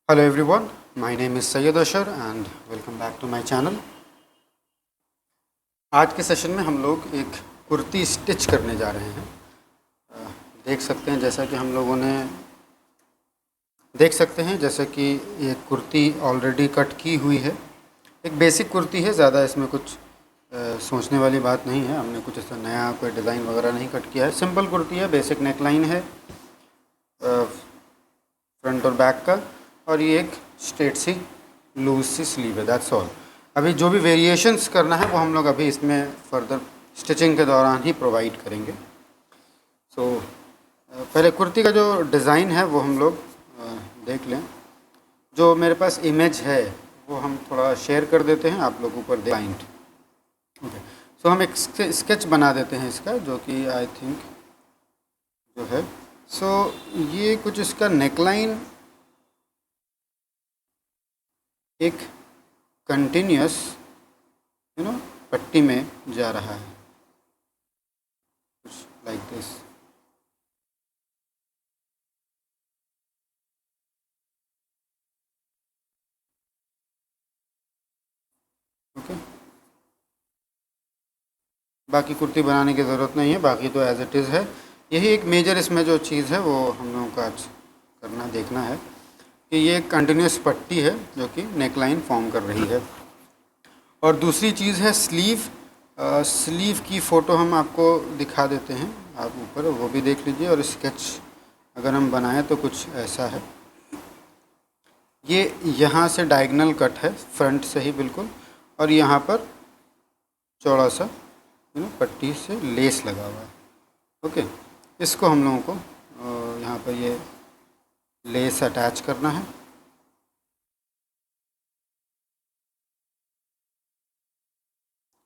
Hello everyone, my name is Syed Ashar and welcome back to my channel. आज के session में हम लोग एक कुर्ती स्टिच करने जा रहे हैं। देख सकते हैं जैसा कि हम लोगों ने देख सकते हैं जैसे कि ये कुर्ती ऑलरेडी कट की हुई है। एक बेसिक कुर्ती है, ज़्यादा इसमें कुछ सोचने वाली बात नहीं है। हमने कुछ ऐसा नया कोई डिज़ाइन वगैरह नहीं कट किया है। सिंपल कुर्ती है, बेसिक नेकलाइन है फ्रंट और बैक का, और ये एक स्ट्रेट सी लूज सी स्लीव है, दैट्स ऑल। अभी जो भी वेरिएशंस करना है वो हम लोग अभी इसमें फर्दर स्टिचिंग के दौरान ही प्रोवाइड करेंगे। पहले कुर्ती का जो डिज़ाइन है वो हम लोग देख लें। जो मेरे पास इमेज है वो हम थोड़ा शेयर कर देते हैं आप लोगों पर क्लाइंट। ओके, सो हम एक स्केच बना देते हैं इसका, जो कि आई थिंक जो है ये कुछ इसका नेकलाइन एक कंटिन्यूस पट्टी में जा रहा है, कुछ लाइक दिस। ओके, बाकी कुर्ती बनाने की ज़रूरत नहीं है, बाकी तो एज इट इज़ है। यही एक मेजर इसमें जो चीज़ है वो हम लोगों को आज करना देखना है कि ये एक कंटिन्यूस पट्टी है जो कि नेकलाइन फॉर्म कर रही है। और दूसरी चीज़ है स्लीव। स्लीव की फ़ोटो हम आपको दिखा देते हैं, आप ऊपर वो भी देख लीजिए। और स्केच अगर हम बनाएं तो कुछ ऐसा है। ये यहाँ से डायगोनल कट है फ्रंट से ही बिल्कुल, और यहाँ पर चौड़ा सा पट्टी से लेस लगा हुआ है। ओके, इसको हम लोगों को यहाँ पर ये लेस अटैच करना है।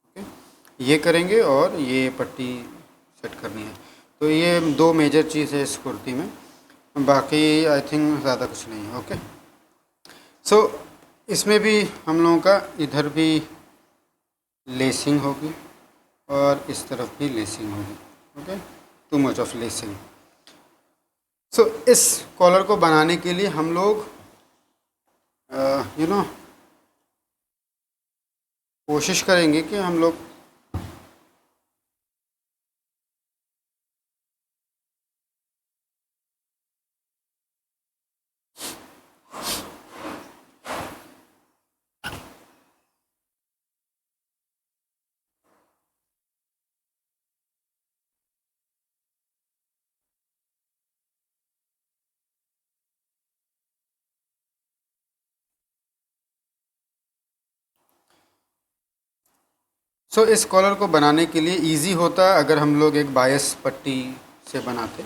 ओके, ये करेंगे और ये पट्टी सेट करनी है। तो ये दो मेजर चीज़ है इस कुर्ती में, बाकी आई थिंक ज़्यादा कुछ नहीं है। ओके, इसमें भी हम लोगों का इधर भी लेसिंग होगी और इस तरफ भी लेसिंग होगी। Okay, too much of lacing. इस कॉलर को बनाने के लिए हम लोग कोशिश करेंगे कि हम लोग इस कॉलर को बनाने के लिए इजी होता अगर हम लोग एक बायस पट्टी से बनाते,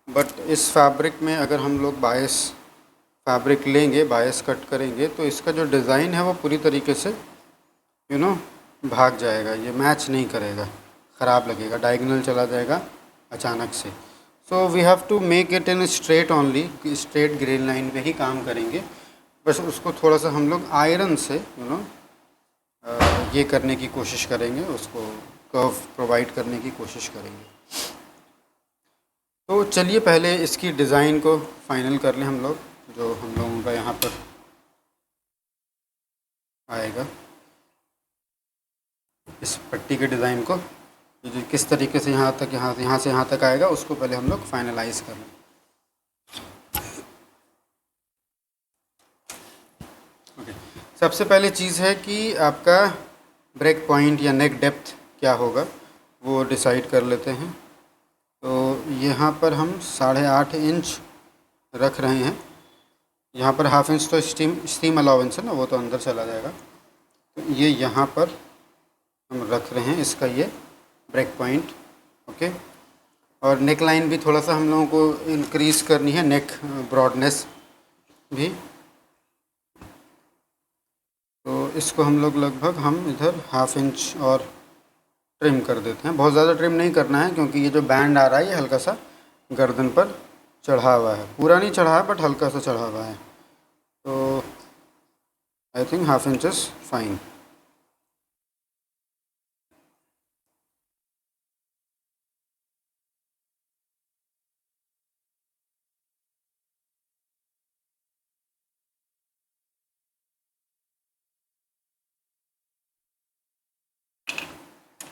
बट इस फैब्रिक में अगर हम लोग बायस फैब्रिक लेंगे, बायस कट करेंगे, तो इसका जो डिज़ाइन है वो पूरी तरीके से भाग जाएगा। ये मैच नहीं करेगा, ख़राब लगेगा, डायगोनल चला जाएगा अचानक से। So we have to make it in straight only, straight grain line पे ही काम करेंगे। बस उसको थोड़ा सा हम लोग आयरन से ये करने की कोशिश करेंगे, उसको कर्व प्रोवाइड करने की कोशिश करेंगे। तो चलिए पहले इसकी डिज़ाइन को फाइनल कर लें हम लोग, जो हम लोगों का यहाँ पर आएगा। इस पट्टी के डिज़ाइन को जो किस तरीके से यहाँ से यहाँ तक आएगा, उसको पहले हम लोग फाइनलाइज कर लें। ओके, सबसे पहले चीज़ है कि आपका ब्रेक पॉइंट या नेक डेप्थ क्या होगा वो डिसाइड कर लेते हैं। तो यहाँ पर हम 8.5 इंच रख रहे हैं। यहाँ पर हाफ इंच तो स्टीम अलाउंस है ना, वो तो अंदर चला जाएगा। तो ये यहाँ पर हम रख रहे हैं इसका ये ब्रेक पॉइंट। ओके, और नेक लाइन भी थोड़ा सा हम लोगों को इंक्रीज़ करनी है, नेक ब्रॉडनेस भी। तो इसको हम लोग लगभग हम इधर हाफ इंच और ट्रिम कर देते हैं। बहुत ज़्यादा ट्रिम नहीं करना है, क्योंकि ये जो बैंड आ रहा है ये हल्का सा गर्दन पर चढ़ा हुआ है, पूरा नहीं चढ़ा है बट हल्का सा चढ़ा हुआ है। तो I think half inch is fine.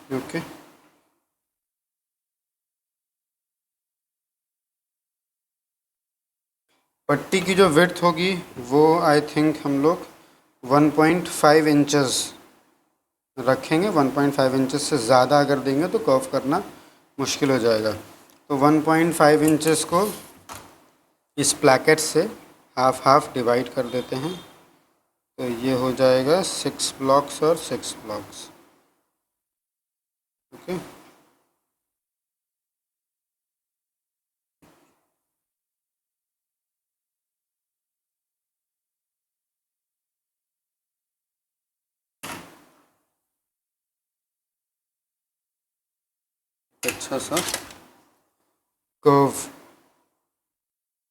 Okay. पट्टी की जो विड्थ होगी वो आई थिंक हम लोग 1.5 इंचेस रखेंगे। 1.5 इंचेस से ज़्यादा अगर देंगे तो कर्व करना मुश्किल हो जाएगा। तो 1.5 इंचेस को इस प्लैकेट से हाफ हाफ डिवाइड कर देते हैं। तो ये हो जाएगा 6 ब्लॉक्स और 6 ब्लॉक्स। ओके। अच्छा सा कर्व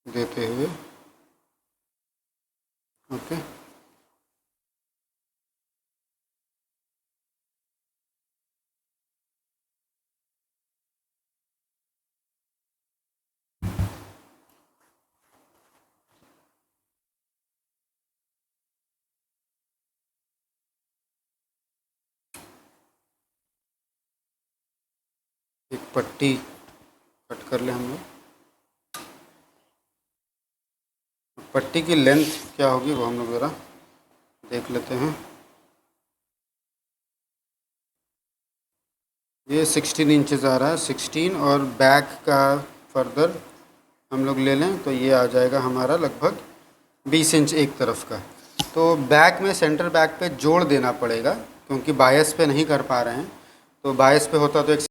देते हुए। ओके। एक पट्टी कट कर ले हम लोग। पट्टी की लेंथ क्या होगी वो हम लोग ज़रा देख लेते हैं। ये 16 इंचज़ आ रहा है, 16, और बैक का फर्दर हम लोग ले लें तो ये आ जाएगा हमारा लगभग 20 इंच एक तरफ का। तो बैक में सेंटर बैक पे जोड़ देना पड़ेगा क्योंकि बायस पे नहीं कर पा रहे हैं। तो बायस पे होता तो एक,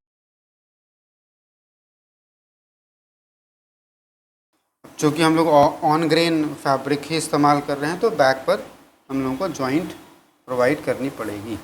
चूँकि हम लोग ऑन ग्रेन फैब्रिक ही इस्तेमाल कर रहे हैं तो बैक पर हम लोगों को जॉइंट प्रोवाइड करनी पड़ेगी।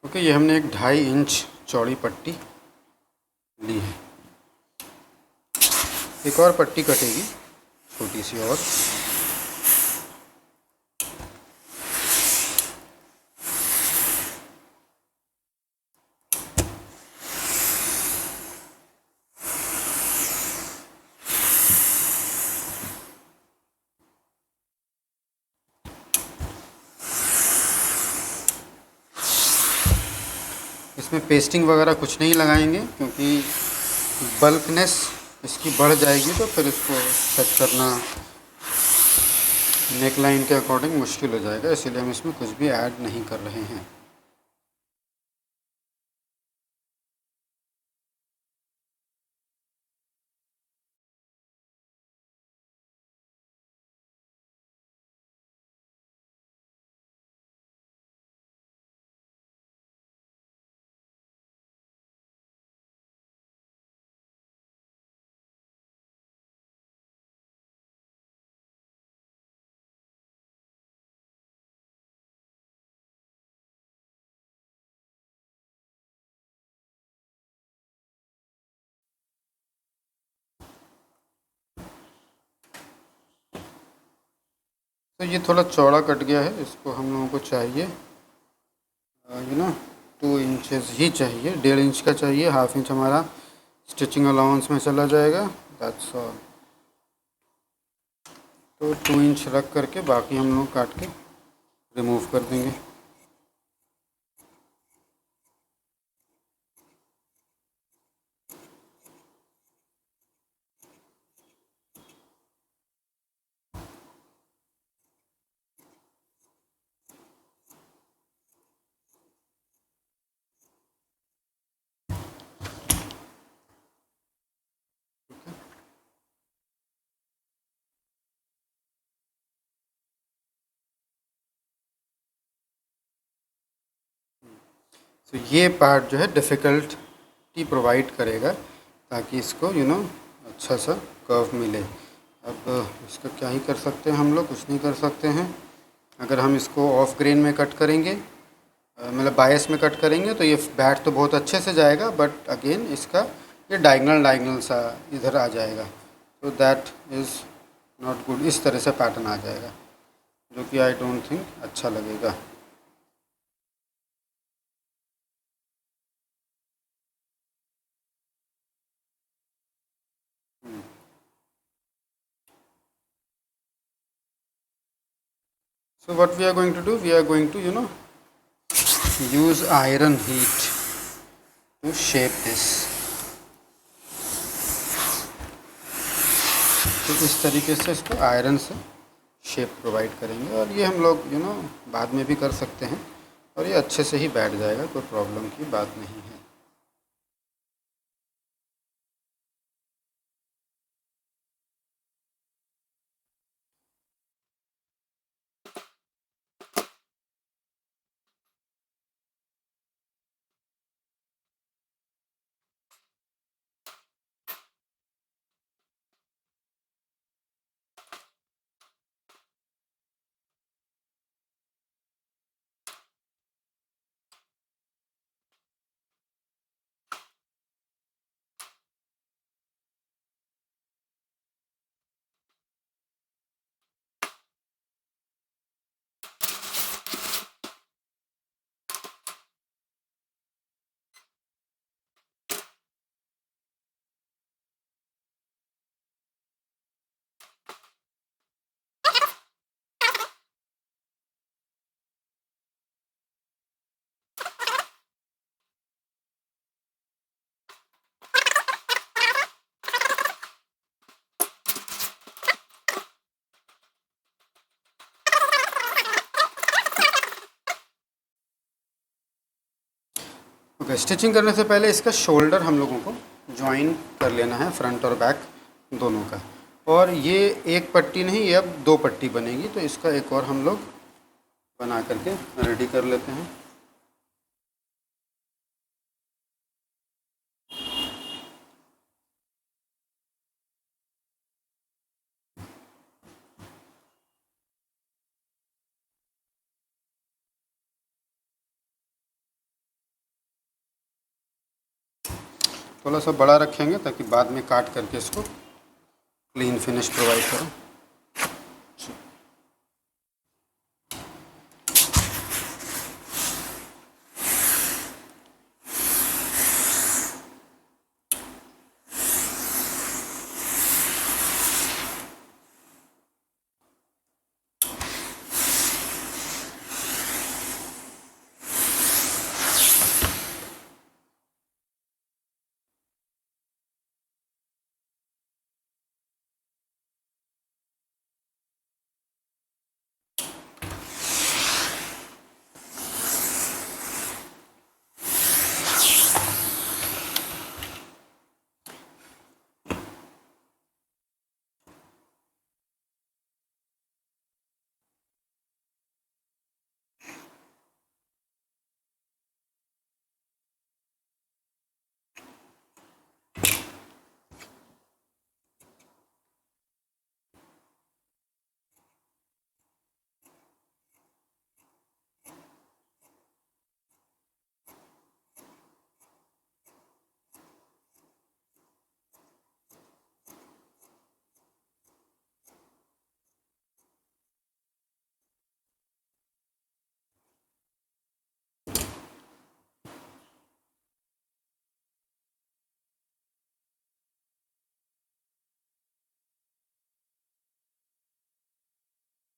ओके, ये हमने एक 2.5 इंच चौड़ी पट्टी ली है। एक और पट्टी कटेगी छोटी सी और। इसमें पेस्टिंग वगैरह कुछ नहीं लगाएंगे क्योंकि बल्कनेस इसकी बढ़ जाएगी तो फिर इसको सेट करना नेक लाइन के अकॉर्डिंग मुश्किल हो जाएगा, इसीलिए हम इसमें कुछ भी ऐड नहीं कर रहे हैं। तो ये थोड़ा चौड़ा कट गया है, इसको हम लोगों को चाहिए यू नो 2 इंचेस ही चाहिए, 1.5 इंच का चाहिए। हाफ इंच हमारा स्टिचिंग अलाउंस में चला जाएगा, दैट्स ऑल। तो 2 इंच रख करके बाकी हम लोग काट के रिमूव कर देंगे। तो ये पार्ट जो है डिफ़िकल्टी प्रोवाइड करेगा ताकि इसको अच्छा सा कर्व मिले। अब इसका क्या ही कर सकते हैं हम लोग, कुछ नहीं कर सकते हैं। अगर हम इसको ऑफ ग्रेन में कट करेंगे, मतलब बायस में कट करेंगे, तो ये बैट तो बहुत अच्छे से जाएगा, बट अगेन इसका ये डायगनल सा इधर आ जाएगा, तो दैट इज़ नॉट गुड। इस तरह से पैटर्न आ जाएगा जो कि आई डोंट थिंक अच्छा लगेगा। So what we are going to do, we are going to use iron heat to shape this। तो इस तरीके से इसको आयरन से शेप प्रोवाइड करेंगे, और ये हम लोग बाद में भी कर सकते हैं, और ये अच्छे से ही बैठ जाएगा, कोई प्रॉब्लम की बात नहीं है। ओके, स्टिचिंग करने से पहले इसका शोल्डर हम लोगों को ज्वाइन कर लेना है, फ्रंट और बैक दोनों का। और ये एक पट्टी नहीं, ये अब दो पट्टी बनेगी, तो इसका एक और हम लोग बना करके रेडी कर लेते हैं। थोड़ा सा बड़ा रखेंगे ताकि बाद में काट करके इसको क्लीन फिनिश प्रोवाइड करें।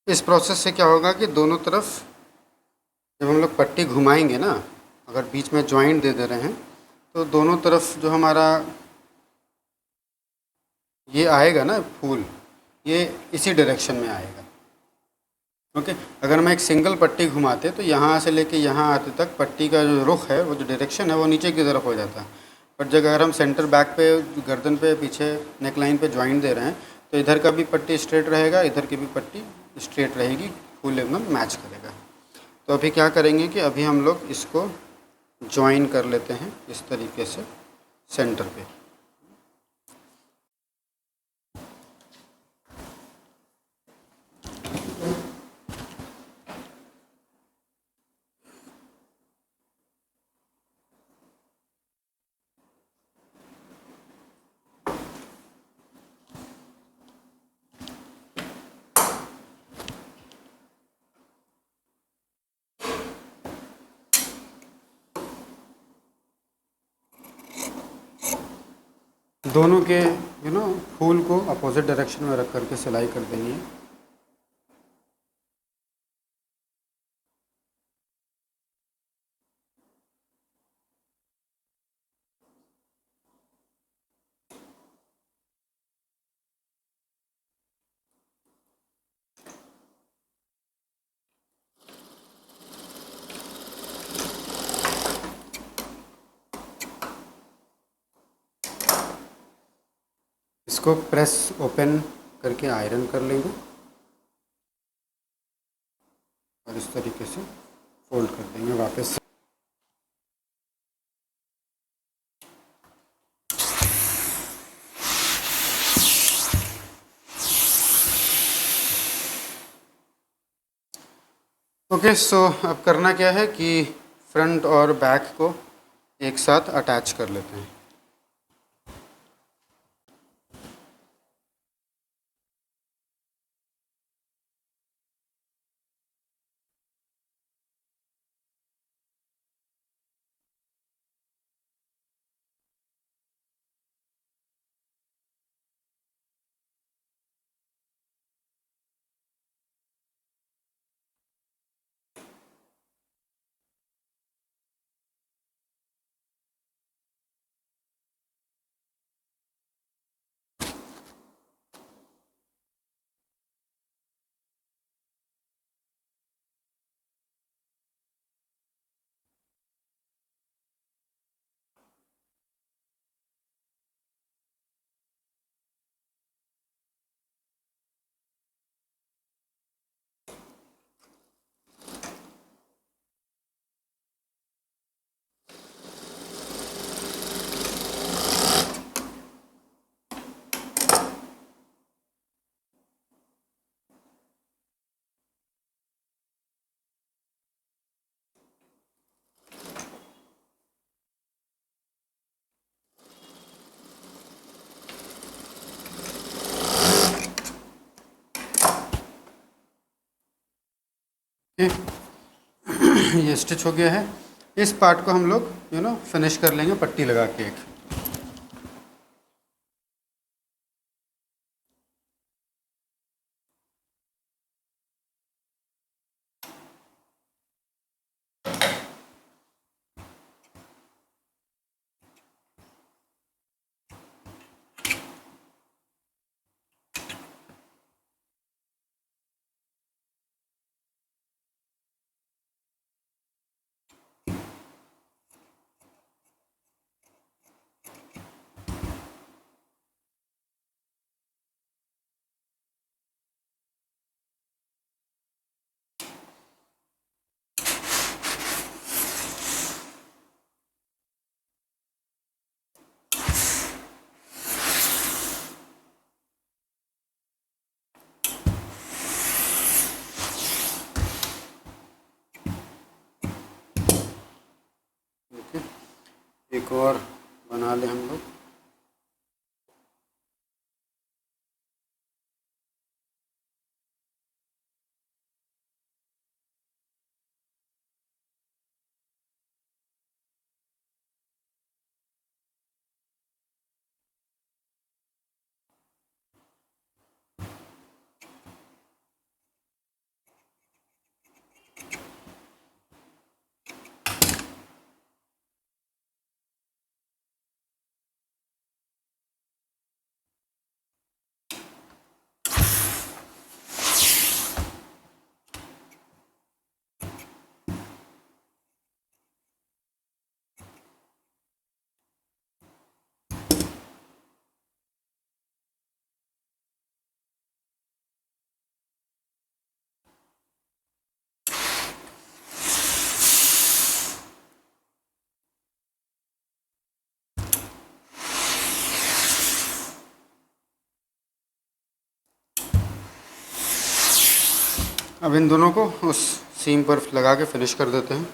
इस प्रोसेस से क्या होगा कि दोनों तरफ जब हम लोग पट्टी घुमाएंगे ना, अगर बीच में जॉइंट दे रहे हैं, तो दोनों तरफ जो हमारा ये आएगा ना फूल, ये इसी डायरेक्शन में आएगा। ओके, अगर मैं एक सिंगल पट्टी घुमाते तो यहाँ से लेके यहाँ आते तक पट्टी का जो रुख है, वो जो डायरेक्शन है, वो नीचे की तरफ हो जाता है। बट जब अगर हम सेंटर बैक पे, गर्दन पे, पीछे नेक लाइन पे जॉइंट दे रहे हैं, तो इधर का भी पट्टी स्ट्रेट रहेगा, इधर की भी पट्टी स्ट्रेट रहेगी, फुल एकदम मैच करेगा। तो अभी क्या करेंगे कि अभी हम लोग इसको ज्वाइन कर लेते हैं इस तरीके से सेंटर पे। दोनों के फूल को अपोजिट डायरेक्शन में रख करके सिलाई कर देनी है। इसको प्रेस ओपन करके आयरन कर लेंगे और इस तरीके से फोल्ड कर देंगे वापस से। ओके, सो अब करना क्या है कि फ्रंट और बैक को एक साथ अटैच कर लेते हैं। ये स्टिच हो गया है। इस पार्ट को हम लोग फिनिश कर लेंगे पट्टी लगा के एक। ओके, एक और बना लें हम लोग। अब इन दोनों को उस सीम पर लगा के फिनिश कर देते हैं।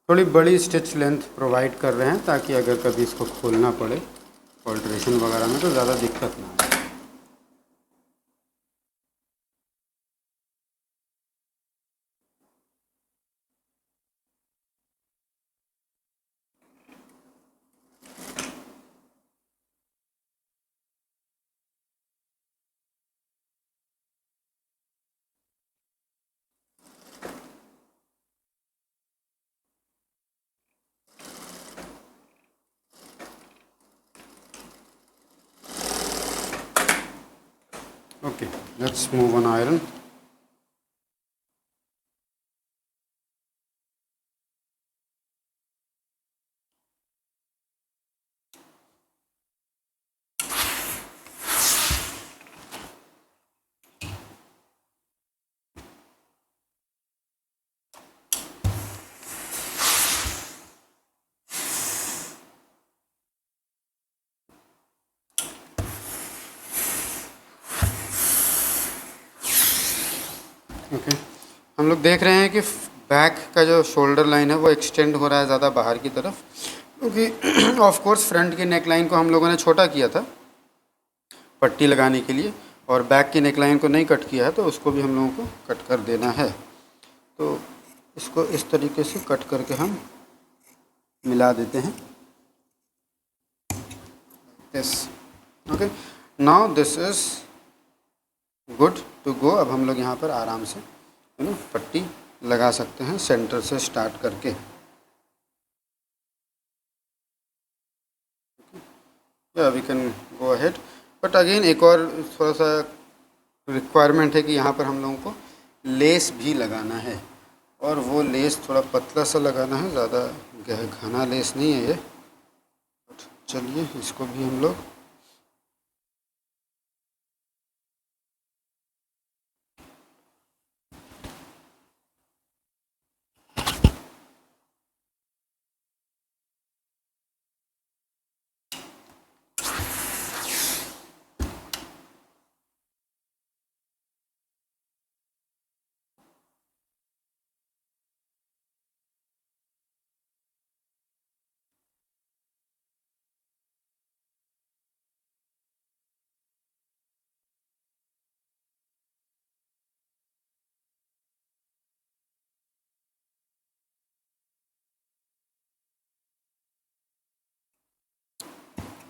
थोड़ी बड़ी स्टिच लेंथ प्रोवाइड कर रहे हैं ताकि अगर कभी इसको खोलना पड़े ऑल्ट्रेशन वगैरह में तो ज़्यादा दिक्कत ना आए। Okay, let's move on iron. Okay, हम लोग देख रहे हैं कि बैक का जो शोल्डर लाइन है वो एक्सटेंड हो रहा है ज़्यादा बाहर की तरफ, क्योंकि ऑफ कोर्स फ्रंट की नेक लाइन को हम लोगों ने छोटा किया था पट्टी लगाने के लिए, और बैक की नेक लाइन को नहीं कट किया है, तो उसको भी हम लोगों को कट कर देना है। तो इसको इस तरीके से कट करके हम मिला देते हैं। Yes, okay, now this is good to go. अब हम लोग यहाँ पर आराम से पट्टी लगा सकते हैं सेंटर से स्टार्ट करके। या we can go ahead, but again एक और थोड़ा सा रिक्वायरमेंट है कि यहाँ पर हम लोगों को लेस भी लगाना है, और वो लेस थोड़ा पतला सा लगाना है, ज़्यादा घना लेस नहीं है ये। चलिए इसको भी हम लोग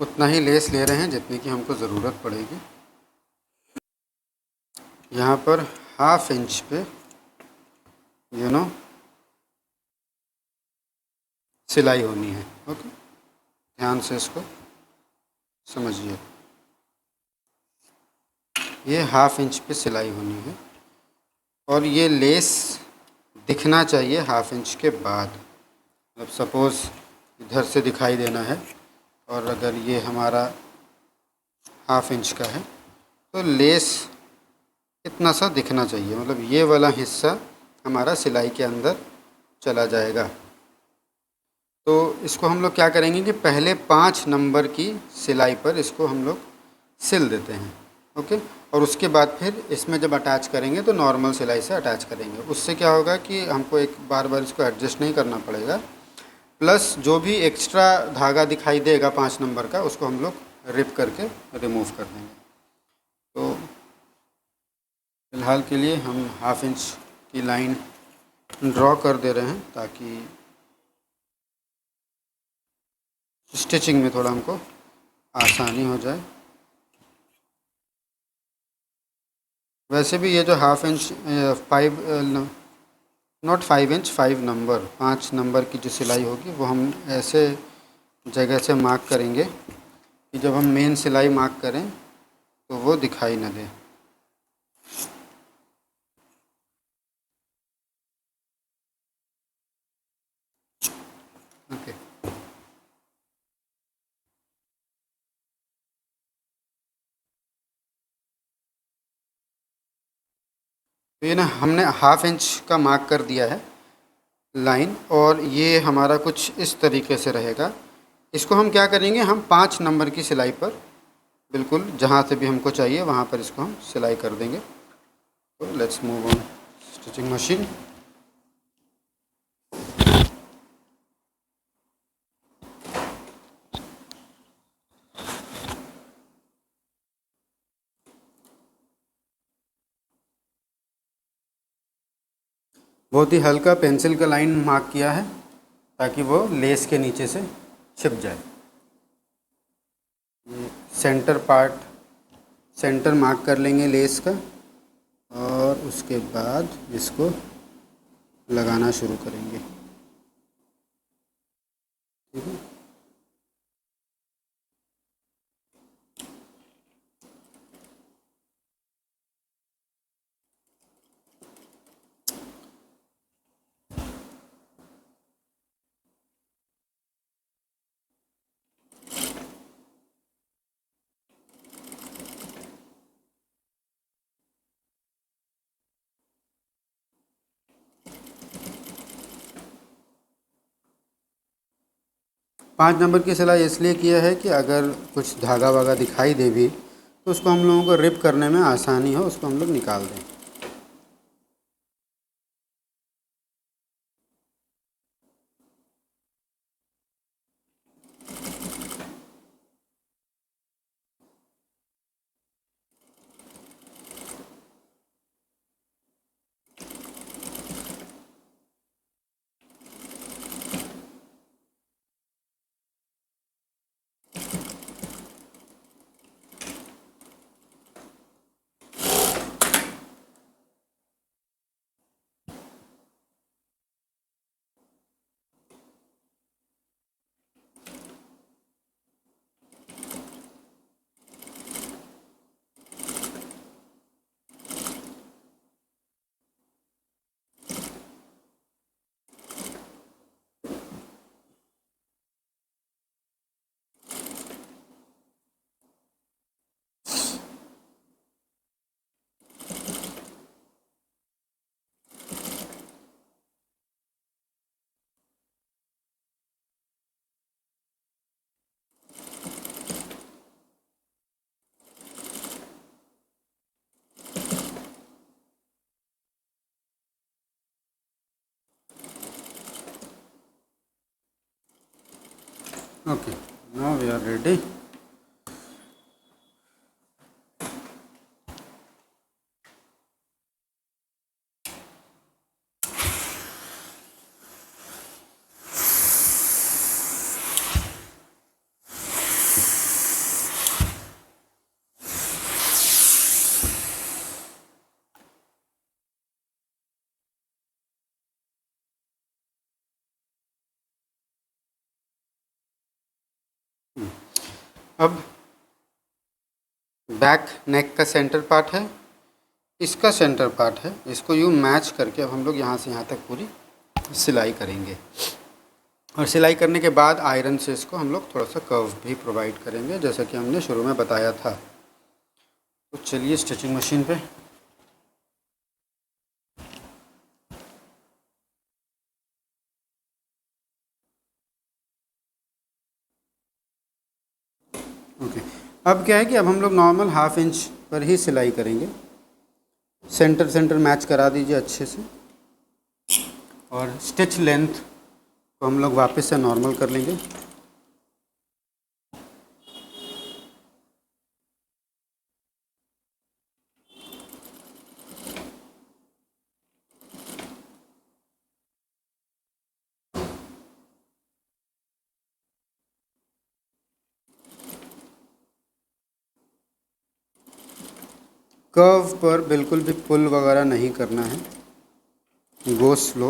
उतना ही लेस ले रहे हैं जितनी की हमको ज़रूरत पड़ेगी। यहाँ पर ½ इंच पे सिलाई होनी है। ओके, ध्यान से इसको समझिए, ये ½ इंच पे सिलाई होनी है, और ये लेस दिखना चाहिए ½ इंच के बाद। मतलब सपोज़ इधर से दिखाई देना है, और अगर ये हमारा ½ इंच का है तो लेस इतना सा दिखना चाहिए, मतलब ये वाला हिस्सा हमारा सिलाई के अंदर चला जाएगा। तो इसको हम लोग क्या करेंगे कि पहले 5 नंबर की सिलाई पर इसको हम लोग सिल देते हैं। ओके, और उसके बाद फिर इसमें जब अटैच करेंगे तो नॉर्मल सिलाई से अटैच करेंगे। उससे क्या होगा कि हमको एक बार बार इसको एडजस्ट नहीं करना पड़ेगा, प्लस जो भी एक्स्ट्रा धागा दिखाई देगा 5 नंबर का उसको हम लोग रिप करके रिमूव कर देंगे। तो फ़िलहाल के लिए हम ½ इंच की लाइन ड्रॉ कर दे रहे हैं ताकि स्टिचिंग में थोड़ा हमको आसानी हो जाए। वैसे भी ये जो ½ इंच 5 इंच 5 नंबर 5 नंबर की जो सिलाई होगी वो हम ऐसे जगह से मार्क करेंगे कि जब हम मेन सिलाई मार्क करें तो वो दिखाई न दे। ओके, तो ये ना हमने हाफ इंच का मार्क कर दिया है लाइन, और ये हमारा कुछ इस तरीके से रहेगा। इसको हम क्या करेंगे, हम 5 नंबर की सिलाई पर बिल्कुल जहाँ से भी हमको चाहिए वहाँ पर इसको हम सिलाई कर देंगे। तो let's move on stitching machine. बहुत ही हल्का पेंसिल का लाइन मार्क किया है ताकि वो लेस के नीचे से छिप जाए। ये सेंटर पार्ट, सेंटर मार्क कर लेंगे लेस का, और उसके बाद इसको लगाना शुरू करेंगे। ठीक है, 5 नंबर की सिलाई इसलिए किया है कि अगर कुछ धागा वागा दिखाई दे भी तो उसको हम लोगों को रिप करने में आसानी हो, उसको हम लोग निकाल दें। Okay, now we are ready. अब बैक नेक का सेंटर पार्ट है, इसका सेंटर पार्ट है, इसको यूँ मैच करके अब हम लोग यहाँ से यहाँ तक पूरी सिलाई करेंगे। और सिलाई करने के बाद आयरन से इसको हम लोग थोड़ा सा कर्व भी प्रोवाइड करेंगे, जैसा कि हमने शुरू में बताया था। तो चलिए स्टिचिंग मशीन पे। ओके, अब क्या है कि अब हम लोग नॉर्मल हाफ इंच पर ही सिलाई करेंगे। सेंटर सेंटर मैच करा दीजिए अच्छे से, और स्टिच लेंथ को हम लोग वापस से नॉर्मल कर लेंगे। कर्व पर बिल्कुल भी पुल वगैरह नहीं करना है, गो स्लो।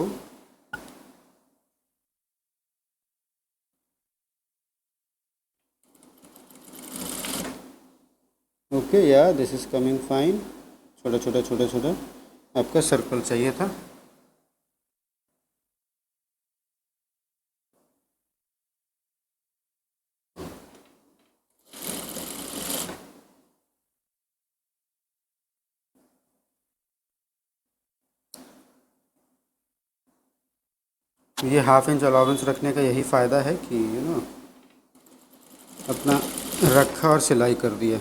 ओके या दिस इज़ कमिंग फाइन। छोटा छोटा छोटा छोटा आपका सर्कल चाहिए था। ये हाफ इंच अलाउंस रखने का यही फ़ायदा है कि अपना रखा और सिलाई कर दिया।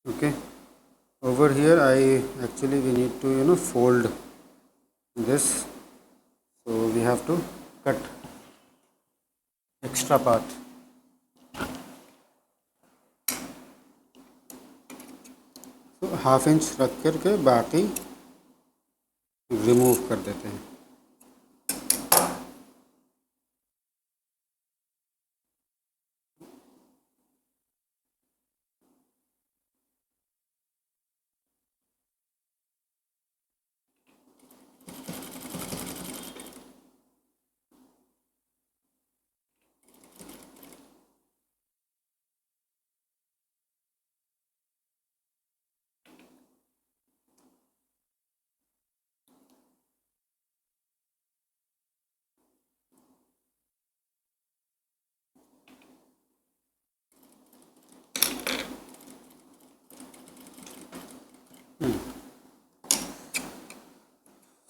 Okay, over here I actually we need to fold this, so we have to cut extra part। तो हाफ इंच रख कर के बाकी रिमूव कर देते हैं।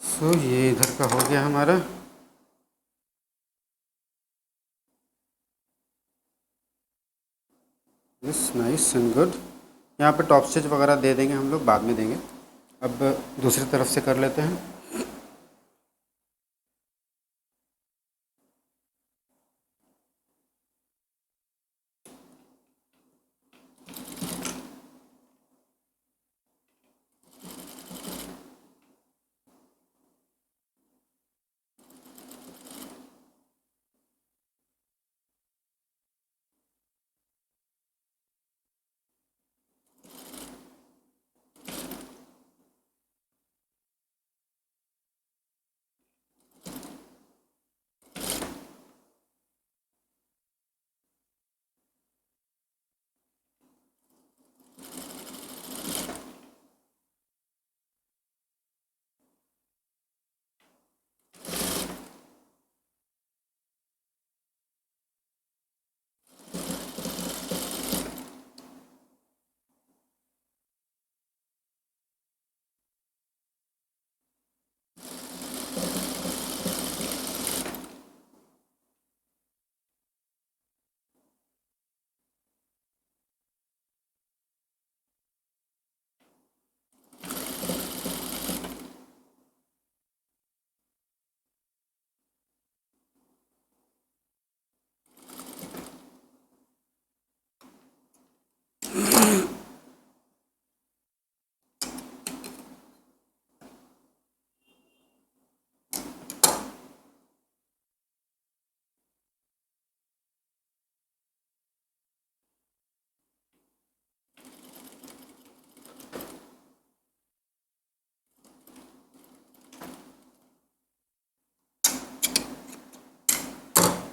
सो ये इधर का हो गया हमारा। Yes, nice and good. यहाँ पे टॉप स्टिच वगैरह दे देंगे हम लोग, बाद में देंगे। अब दूसरी तरफ से कर लेते हैं।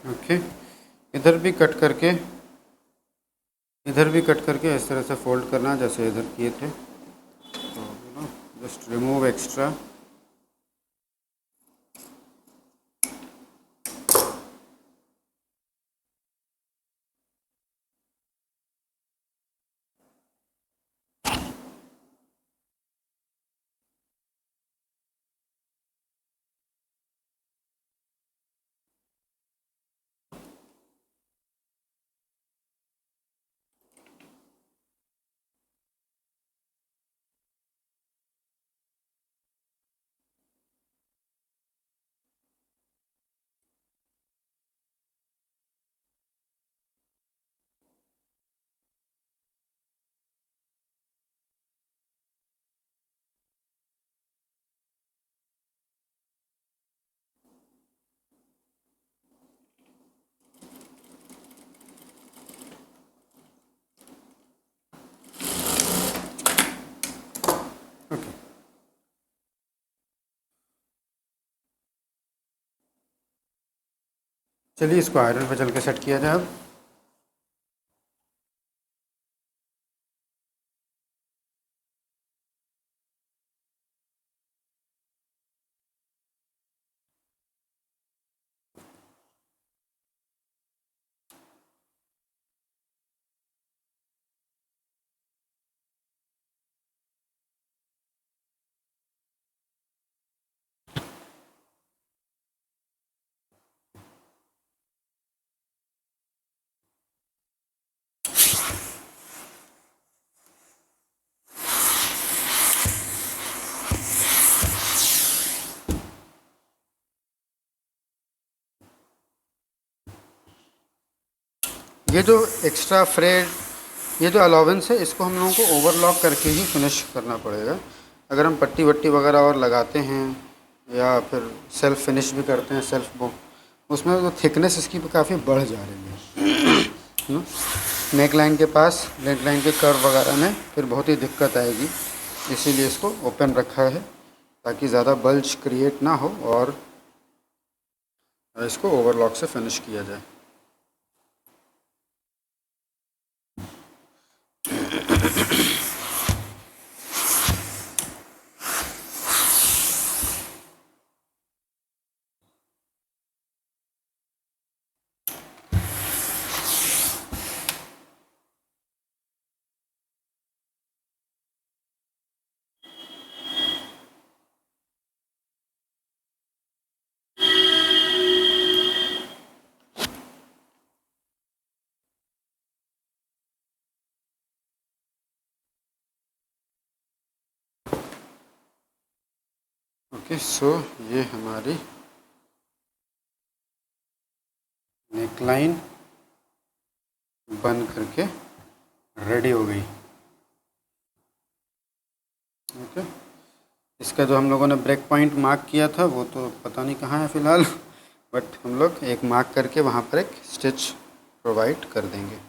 ओके, इधर भी कट करके, इधर भी कट करके इस तरह से फोल्ड करना जैसे इधर किए थे। तो जस्ट रिमूव एक्स्ट्रा। ओके, चलिए इसको आयरन पे चल के सेट किया जाए अब। ये जो एक्स्ट्रा फ्रेड, ये जो अलाउंस है, इसको हम लोगों को ओवरलॉक करके ही फिनिश करना पड़ेगा। अगर हम पट्टी वट्टी वगैरह और लगाते हैं या फिर सेल्फ फिनिश भी करते हैं सेल्फ वो, उसमें तो थिकनेस इसकी काफ़ी बढ़ जा रही है। नेक लाइन के पास, नेक लाइन के कर्व वगैरह में फिर बहुत ही दिक्कत आएगी, इसीलिए इसको ओपन रखा है ताकि ज़्यादा बल्ज क्रिएट ना हो और इसको ओवरलॉक से फिनिश किया जाए। ओके, सो ये हमारी नेकलाइन बन करके रेडी हो गई। ओके, इसका जो हम लोगों ने ब्रेक पॉइंट मार्क किया था वो तो पता नहीं कहाँ है फ़िलहाल, बट हम लोग एक मार्क करके वहाँ पर एक स्टिच प्रोवाइड कर देंगे।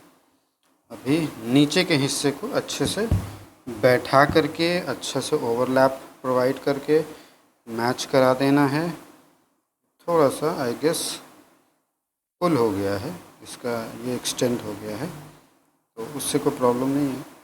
अभी नीचे के हिस्से को अच्छे से बैठा करके, अच्छे से ओवरलैप प्रोवाइड करके मैच करा देना है। थोड़ा सा आई गेस फुल हो गया है इसका, ये एक्सटेंड हो गया है, तो उससे कोई प्रॉब्लम नहीं है।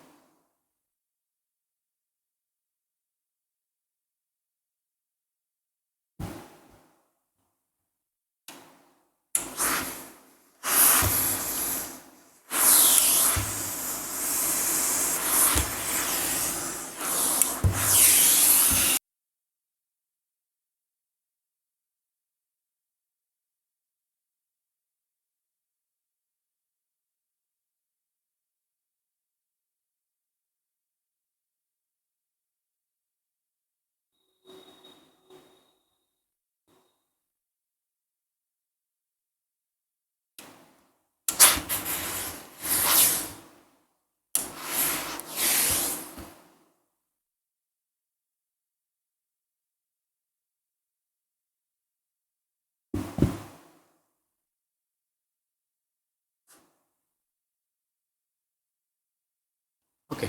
ओके,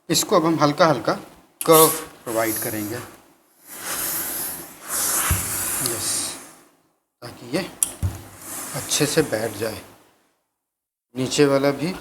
इसको अब हम हल्का हल्का कर्व प्रोवाइड करेंगे, यस, ताकि ये अच्छे से बैठ जाए। नीचे वाला भी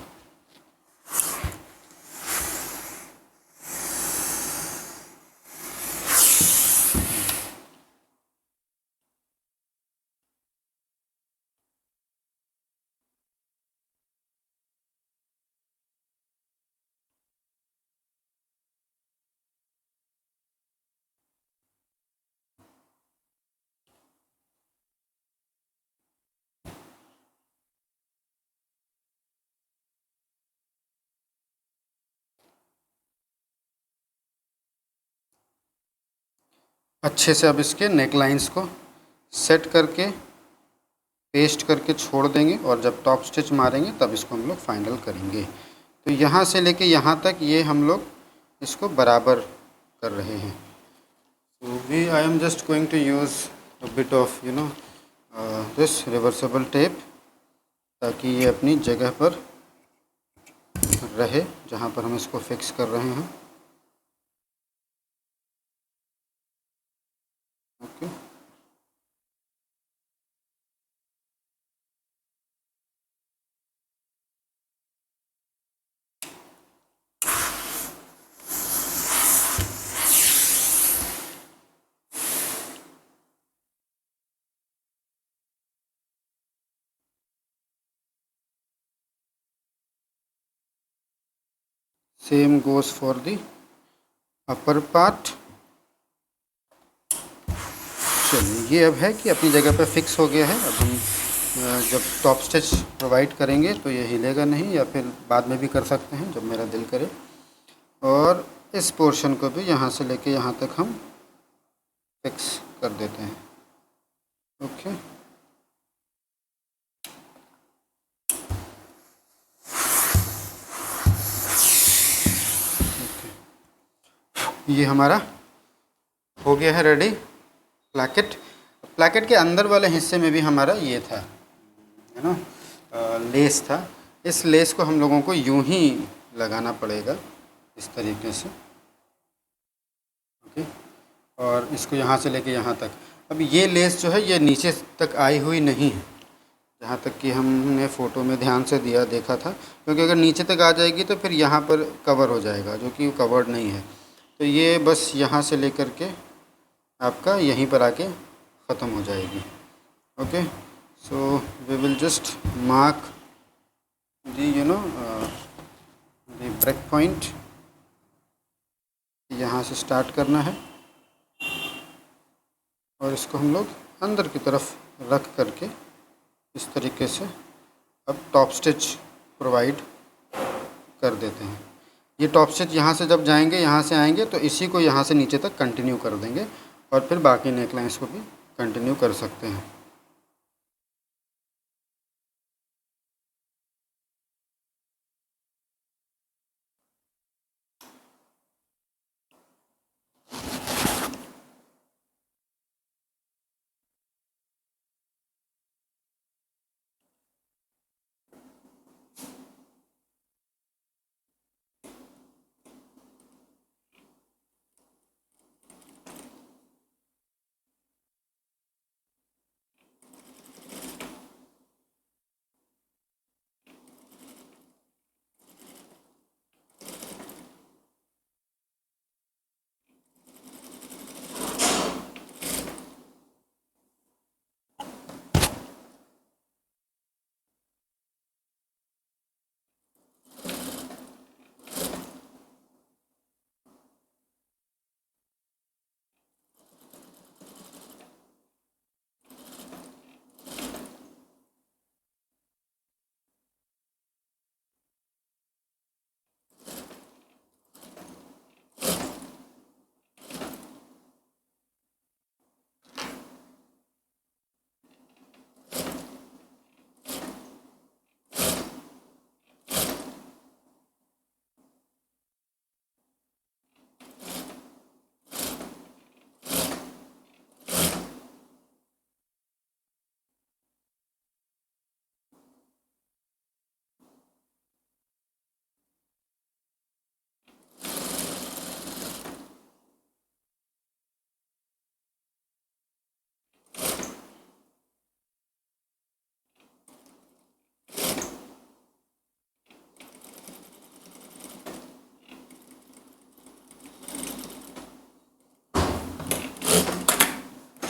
अच्छे से अब इसके नेक लाइंस को सेट करके पेस्ट करके छोड़ देंगे और जब टॉप स्टिच मारेंगे तब इसको हम लोग फाइनल करेंगे। तो यहाँ से लेके यहाँ तक ये हम लोग इसको बराबर कर रहे हैं। तो we I am just going to use a bit of this reversible tape, ताकि ये अपनी जगह पर रहे जहाँ पर हम इसको फिक्स कर रहे हैं। Same goes for the upper part. चलिए, ये अब है कि अपनी जगह पे फिक्स हो गया है। अब हम जब टॉप स्टिच प्रोवाइड करेंगे तो ये हिलेगा नहीं, या फिर बाद में भी कर सकते हैं जब मेरा दिल करे। और इस पोर्शन को भी यहाँ से लेके यहाँ तक हम फिक्स कर देते हैं। ओके, ये हमारा हो गया है रेडी प्लैकेट। प्लैकेट के अंदर वाले हिस्से में भी हमारा ये था, है ना, लेस था। इस लेस को हम लोगों को यूं ही लगाना पड़ेगा, इस तरीके से। ओके, और इसको यहाँ से लेके यहाँ तक। अब ये लेस जो है ये नीचे तक आई हुई नहीं है, जहाँ तक कि हमने फ़ोटो में ध्यान से देखा था, क्योंकि अगर नीचे तक आ जाएगी तो फिर यहाँ पर कवर हो जाएगा, जो कि कवर्ड नहीं है। तो ये बस यहाँ से लेकर के आपका यहीं पर आके ख़त्म हो जाएगी। Okay, so we will just mark the the break point. यहाँ से स्टार्ट करना है और इसको हम लोग अंदर की तरफ रख करके इस तरीके से अब टॉप स्टिच प्रोवाइड कर देते हैं। ये टॉप स्टिच यहाँ से जब जाएंगे, यहाँ से आएंगे, तो इसी को यहाँ से नीचे तक कंटिन्यू कर देंगे और फिर बाकी नेक लाइन्स को भी कंटिन्यू कर सकते हैं।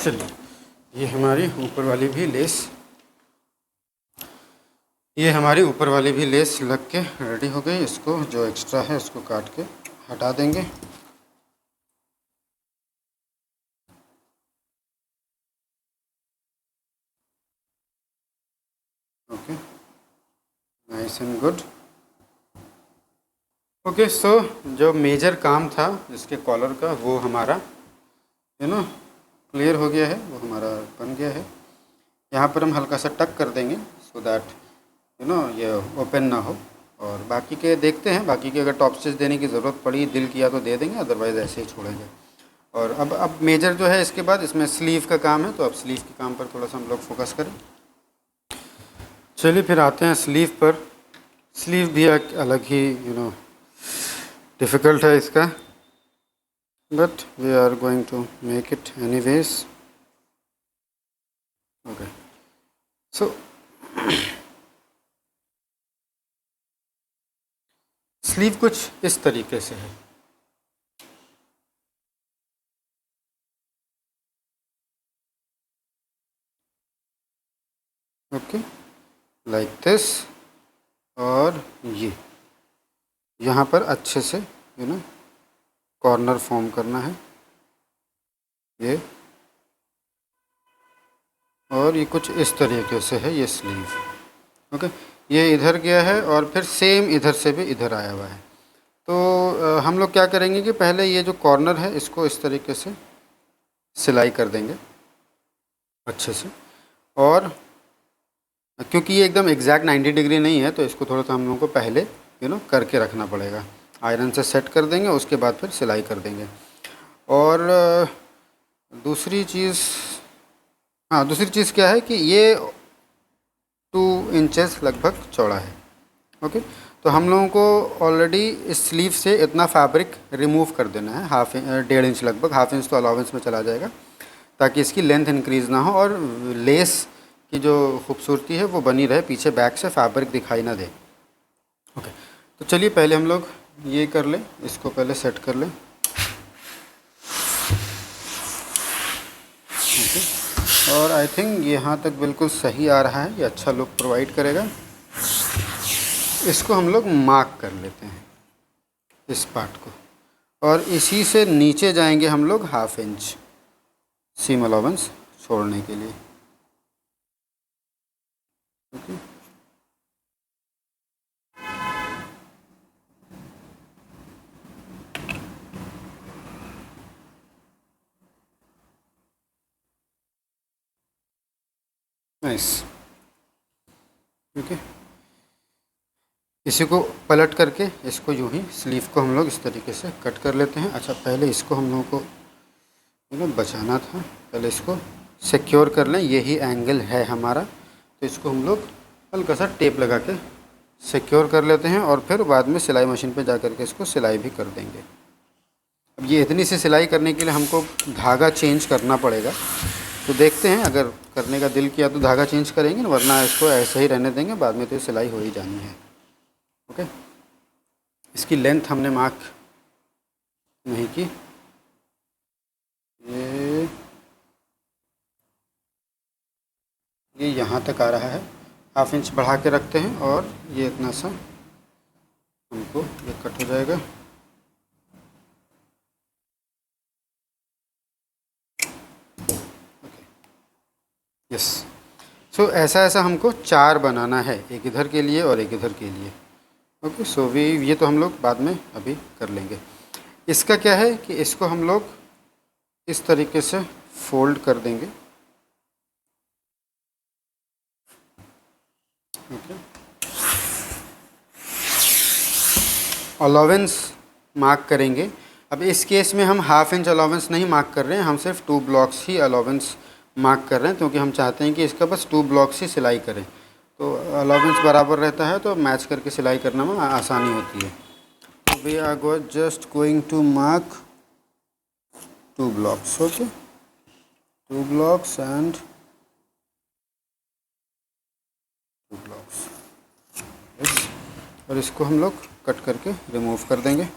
चलिए, ये हमारी ऊपर वाली भी लेस लग के रेडी हो गई। इसको जो एक्स्ट्रा है उसको काट के हटा देंगे। Okay, nice and good. Okay, so जो मेजर काम था इसके कॉलर का वो हमारा क्लियर हो गया है, वो हमारा बन गया है। यहाँ पर हम हल्का सा टक कर देंगे सो दैट ये ओपन ना हो। और बाकी के देखते हैं, बाकी के अगर टॉप स्टिच देने की ज़रूरत पड़ी, दिल किया तो दे देंगे, अदरवाइज़ ऐसे ही छोड़ेंगे। और अब मेजर जो है इसके बाद इसमें स्लीव का काम है, तो अब स्लीव के काम पर थोड़ा सा हम लोग फोकस करें। चलिए फिर आते हैं स्लीव पर। स्लीव भी एक अलग ही डिफ़िकल्ट है इसका, but we are going to make it anyways. Okay, so sleeve कुछ इस तरीके से है। Okay, like this. और ये यहाँ पर अच्छे से कॉर्नर फॉर्म करना है ये, और ये कुछ इस तरीके से है ये स्लीव। ओके, ये इधर गया है और फिर सेम इधर से भी इधर आया हुआ है। तो हम लोग क्या करेंगे कि पहले ये जो कॉर्नर है इसको इस तरीके से सिलाई कर देंगे अच्छे से, और क्योंकि ये एकदम एग्जैक्ट 90 डिग्री नहीं है तो इसको थोड़ा सा हम लोगों को पहले करके रखना पड़ेगा। आयरन से सेट कर देंगे, उसके बाद फिर सिलाई कर देंगे। और दूसरी चीज़, हाँ दूसरी चीज़ क्या है कि ये 2 इंचेस लगभग चौड़ा है। ओके, तो हम लोगों को ऑलरेडी इस स्लीव से इतना फैब्रिक रिमूव कर देना है, 1.5 इंच लगभग, 1/2 इंच तो अलाउंस में चला जाएगा, ताकि इसकी लेंथ इंक्रीज़ ना हो और लेस की जो खूबसूरती है वो बनी रहे, पीछे बैक से फैब्रिक दिखाई ना दे। ओके, तो चलिए पहले हम लोग ये कर लें, इसको पहले सेट कर लें। ओके, और आई थिंक यहाँ तक बिल्कुल सही आ रहा है, ये अच्छा लुक प्रोवाइड करेगा। इसको हम लोग मार्क कर लेते हैं इस पार्ट को, और इसी से नीचे जाएंगे हम लोग 1/2 इंच सीम अलाउंस छोड़ने के लिए। Okay, nice. ओके, इसी को पलट करके इसको यूँ ही स्लीव को हम लोग इस तरीके से कट कर लेते हैं। अच्छा, पहले इसको हम लोगों को बचाना था, पहले इसको सिक्योर कर लें, यही एंगल है हमारा, तो इसको हम लोग हल्का सा टेप लगा के सिक्योर कर लेते हैं, और फिर बाद में सिलाई मशीन पे जा कर के इसको सिलाई भी कर देंगे। अब ये इतनी सी सिलाई करने के लिए हमको धागा चेंज करना पड़ेगा, तो देखते हैं, अगर करने का दिल किया तो धागा चेंज करेंगे, वरना इसको ऐसे ही रहने देंगे, बाद में तो सिलाई हो ही जानी है। ओके, इसकी लेंथ हमने मार्क नहीं की, ये यहाँ तक आ रहा है, 1/2 इंच बढ़ा के रखते हैं, और ये इतना सा हमको ये कट हो जाएगा। यस, सो ऐसा ऐसा हमको 4 बनाना है, एक इधर के लिए और एक इधर के लिए। ओके, सो वी ये तो हम लोग बाद में अभी कर लेंगे। इसका क्या है कि इसको हम लोग इस तरीके से फोल्ड कर देंगे। ओके, अलाउंस मार्क करेंगे। अब इस केस में हम 1/2 इंच अलाउंस नहीं मार्क कर रहे हैं, हम सिर्फ 2 ब्लॉक्स ही अलाउंस मार्क कर रहे हैं, क्योंकि हम चाहते हैं कि इसका बस 2 ब्लॉक्स ही सिलाई करें, तो अलाउंस बराबर रहता है तो मैच करके सिलाई करने में आसानी होती है। तो we are just going to mark 2 blocks. Okay, 2 blocks and 2 blocks, और इसको हम लोग कट करके रिमूव कर देंगे।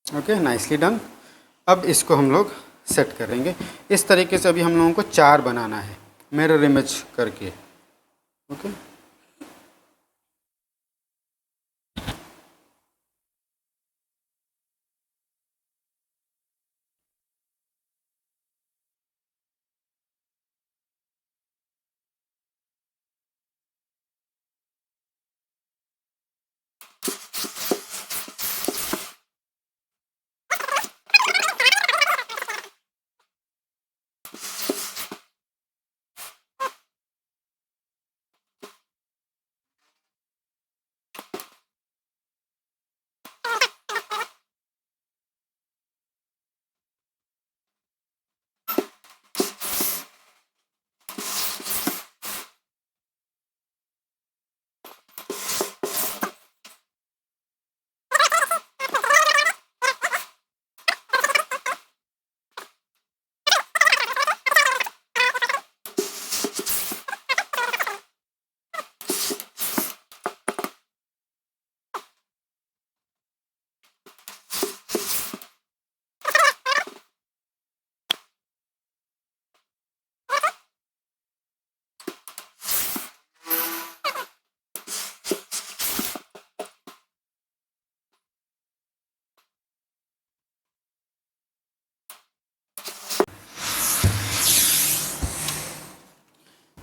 Okay, nicely done. अब इसको हम लोग सेट करेंगे इस तरीके से। अभी हम लोगों को 4 बनाना है मिरर इमेज करके। ओके,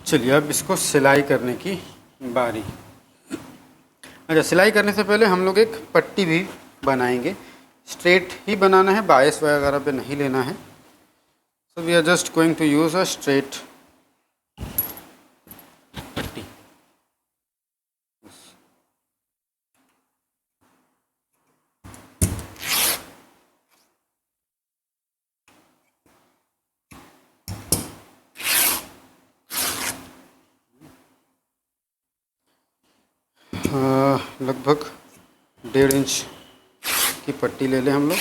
चलिए अब इसको सिलाई करने की बारी। अच्छा, सिलाई करने से पहले हम लोग एक पट्टी भी बनाएंगे। स्ट्रेट ही बनाना है, बायस वगैरह पे नहीं लेना है। So we are just going to use a straight पट्टी। लगभग 1.5 इंच की पट्टी ले लें हम लोग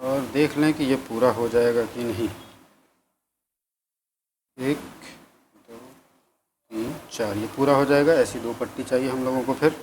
और देख लें कि ये पूरा हो जाएगा कि नहीं। 1 2 3 4 ये पूरा हो जाएगा। ऐसी 2 पट्टी चाहिए हम लोगों को। फिर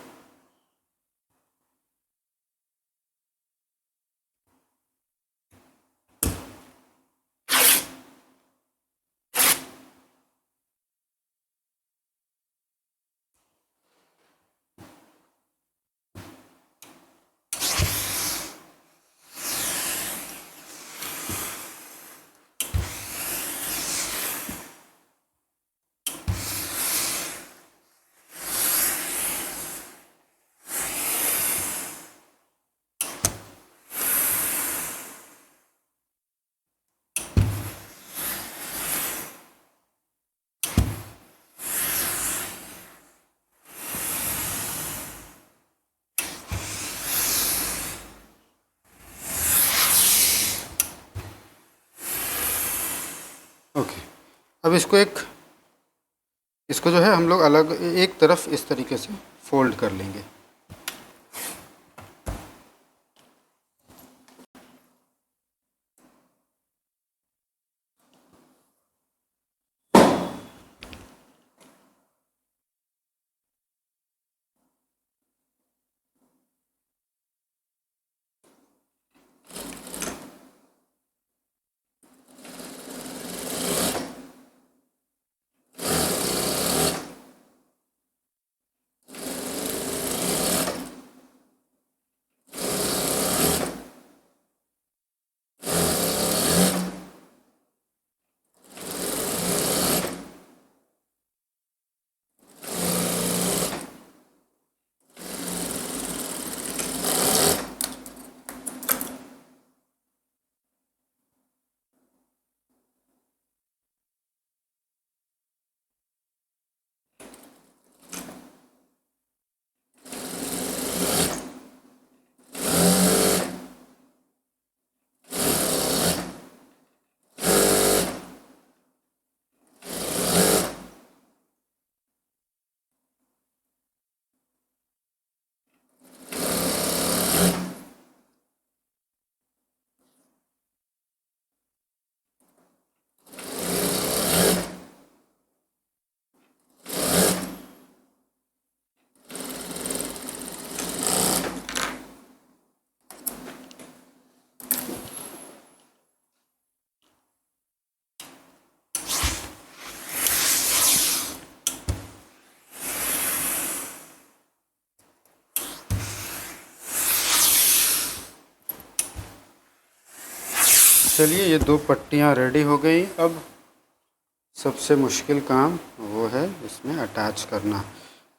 ओके, अब इसको जो है हम लोग अलग एक तरफ इस तरीके से फोल्ड कर लेंगे। चलिए, ये 2 पट्टियाँ रेडी हो गई। अब सबसे मुश्किल काम वो है इसमें अटैच करना।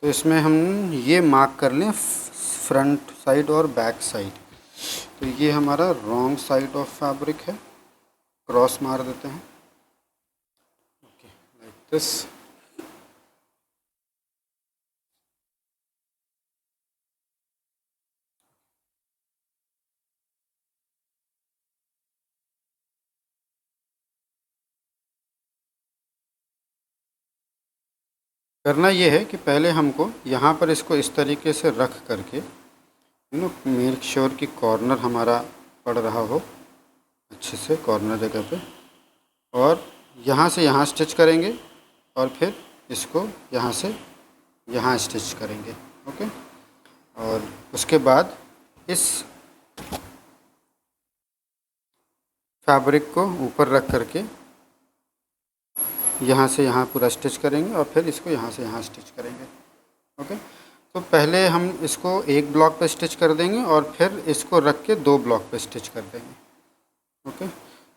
तो इसमें हम ये मार्क कर लें फ्रंट साइड और बैक साइड। तो ये हमारा रॉन्ग साइड ऑफ फैब्रिक है, क्रॉस मार देते हैं। Okay, like this. करना ये है कि पहले हमको यहाँ पर इसको इस तरीके से रख करके मेक श्योर कि कॉर्नर हमारा पड़ रहा हो अच्छे से, कॉर्नर जगह पे, और यहाँ से यहाँ स्टिच करेंगे और फिर इसको यहाँ से यहाँ स्टिच करेंगे। ओके, और उसके बाद इस फैब्रिक को ऊपर रख करके यहाँ से यहाँ पूरा स्टिच करेंगे और फिर इसको यहाँ से यहाँ स्टिच करेंगे। ओके, तो पहले हम इसको एक ब्लॉक पे स्टिच कर देंगे और फिर इसको रख के 2 ब्लॉक पे स्टिच कर देंगे। ओके,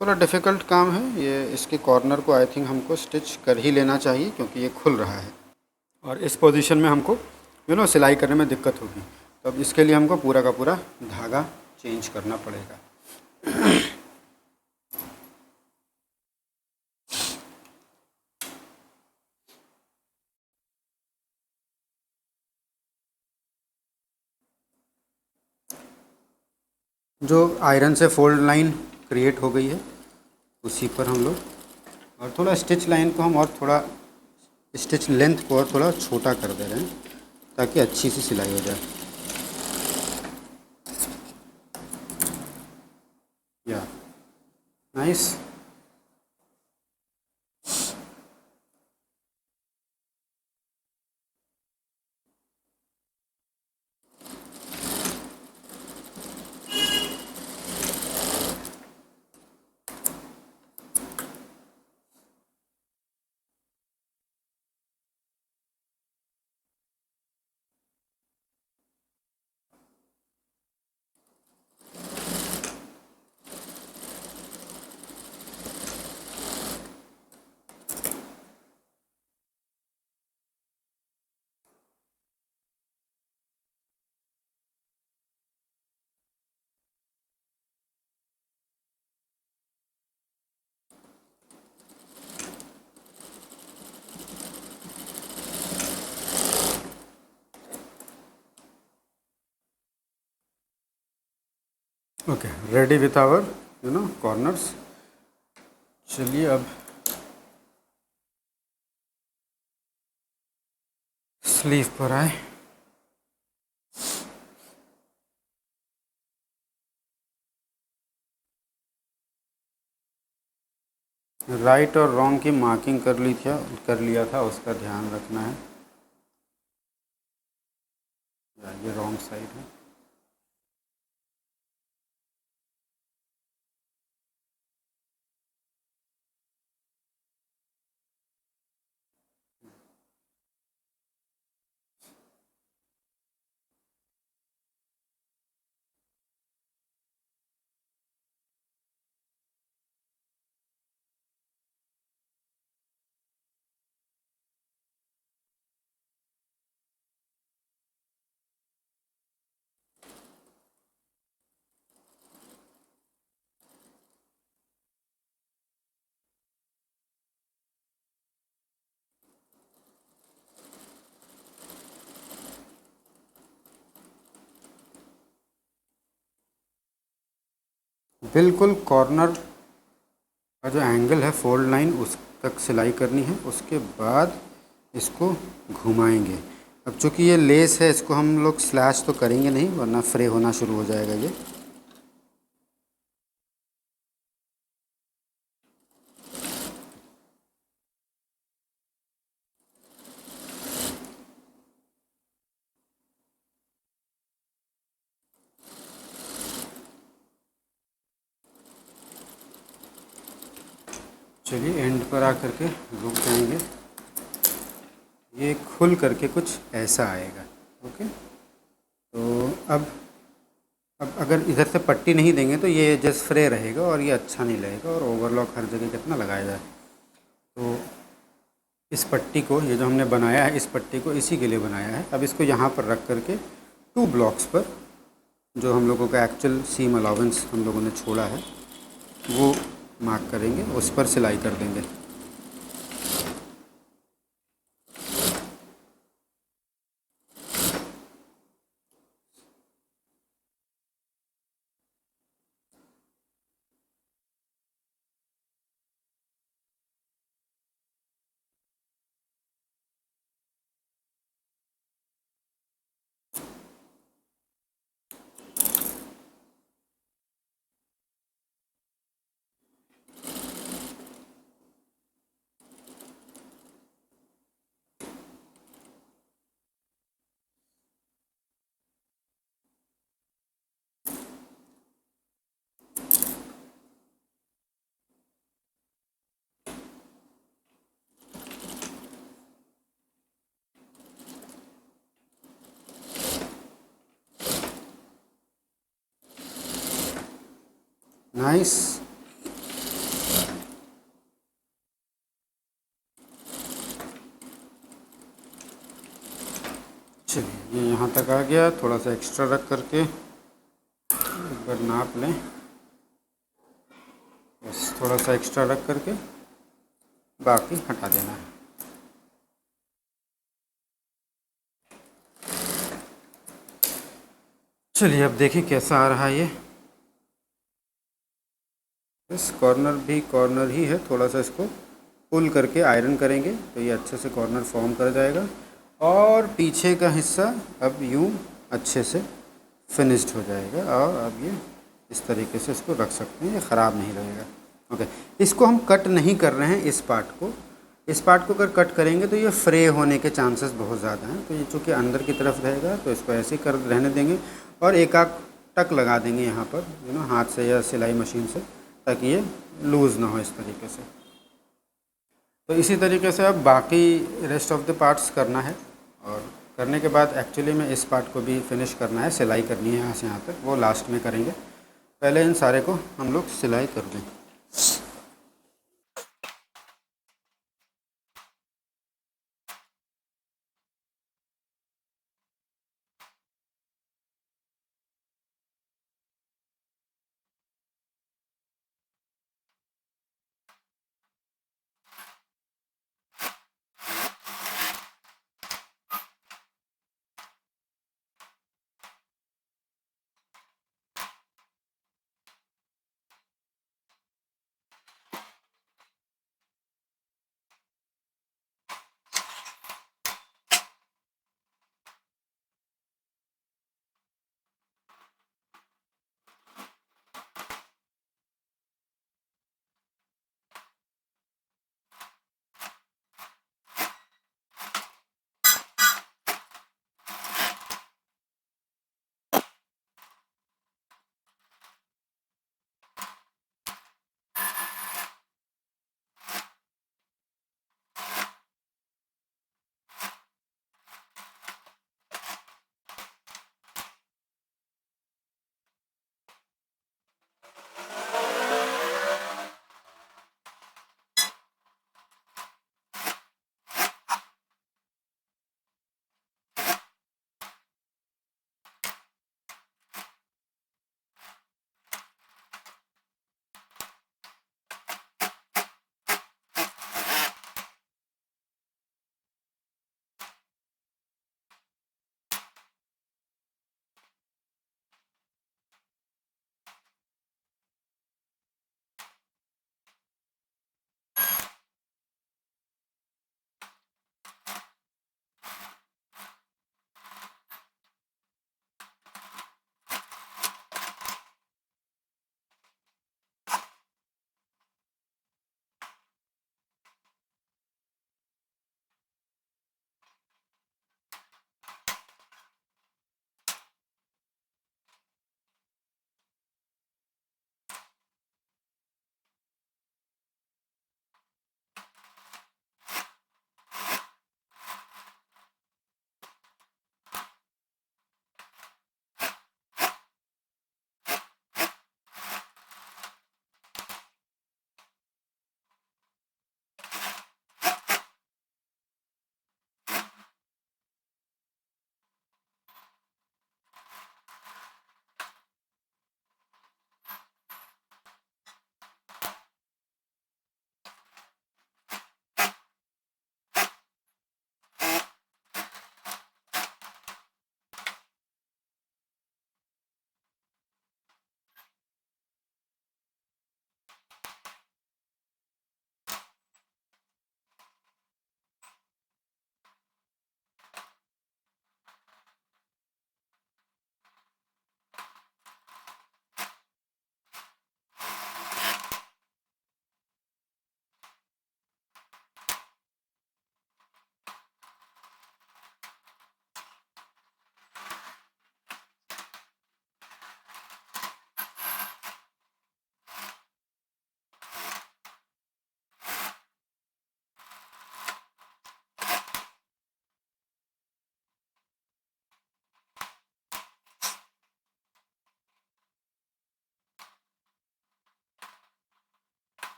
थोड़ा डिफ़िकल्ट काम है ये। इसके कॉर्नर को आई थिंक हमको स्टिच कर ही लेना चाहिए क्योंकि ये खुल रहा है और इस पोजीशन में हमको सिलाई करने में दिक्कत होगी। तो अब इसके लिए हमको पूरा का पूरा धागा चेंज करना पड़ेगा। जो आयरन से फोल्ड लाइन क्रिएट हो गई है उसी पर हम लोग और थोड़ा स्टिच लाइन को हम और थोड़ा स्टिच लेंथ को और थोड़ा छोटा कर दे रहे हैं ताकि अच्छी सी सिलाई हो जाए। या nice. Okay, ready with our corners. चलिए अब स्लीव पर आए। राइट और रॉन्ग की मार्किंग कर लिया था, उसका ध्यान रखना है। ये रॉन्ग साइड है। बिल्कुल कॉर्नर का जो एंगल है फोल्ड लाइन उस तक सिलाई करनी है, उसके बाद इसको घुमाएंगे। अब चूँकि ये लेस है इसको हम लोग स्लैश तो करेंगे नहीं वरना फ्रे होना शुरू हो जाएगा ये। चलिए एंड पर आकर के रुक जाएंगे। ये खुल करके कुछ ऐसा आएगा। ओके, तो अब अगर इधर से पट्टी नहीं देंगे तो ये जस्ट फ्रे रहेगा और ये अच्छा नहीं लगेगा और ओवरलॉक हर जगह कितना लगाया जाए। तो इस पट्टी को, ये जो हमने बनाया है इस पट्टी को इसी के लिए बनाया है। अब इसको यहाँ पर रख करके 2 ब्लॉक्स पर जो हम लोगों का एक्चुअल सीम अलाउंस हम लोगों ने छोड़ा है वो मार्क करेंगे, उस पर सिलाई कर देंगे। नाइस। यहाँ तक आ गया, थोड़ा सा एक्स्ट्रा रख करके एक बार नाप लें, बस थोड़ा सा एक्स्ट्रा रख करके बाकी हटा देना है। चलिए अब देखिए कैसा आ रहा है ये। इस कॉर्नर भी कॉर्नर ही है, थोड़ा सा इसको पुल करके आयरन करेंगे तो ये अच्छे से कॉर्नर फॉर्म कर जाएगा और पीछे का हिस्सा अब यूँ अच्छे से फिनिश्ड हो जाएगा। और अब ये इस तरीके से इसको रख सकते हैं, ये ख़राब नहीं रहेगा। ओके, इसको हम कट नहीं कर रहे हैं, इस पार्ट को। इस पार्ट को अगर कट करेंगे तो ये फ्रे होने के चांसेस बहुत ज़्यादा हैं, तो ये चूँकि अंदर की तरफ रहेगा तो इसको ऐसे ही कर रहने देंगे और एक आध टक लगा देंगे यहाँ पर हाथ से या सिलाई मशीन से, ताकि ये लूज़ ना हो इस तरीके से। तो इसी तरीके से अब बाकी रेस्ट ऑफ द पार्ट्स करना है और करने के बाद एक्चुअली में इस पार्ट को भी फिनिश करना है, सिलाई करनी है यहाँ से यहाँ तक, वो लास्ट में करेंगे। पहले इन सारे को हम लोग सिलाई कर दें।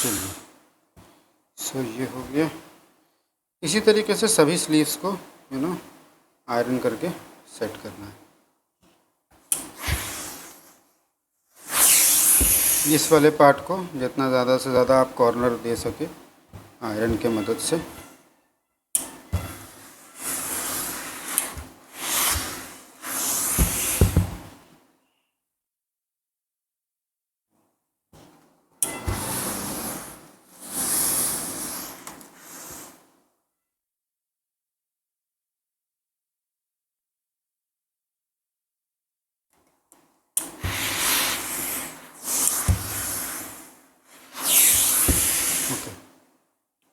चलिए, सो ये हो गया। इसी तरीके से सभी स्लीव्स को आयरन करके सेट करना है। इस वाले पार्ट को जितना ज़्यादा से ज़्यादा आप कॉर्नर दे सके आयरन के मदद से।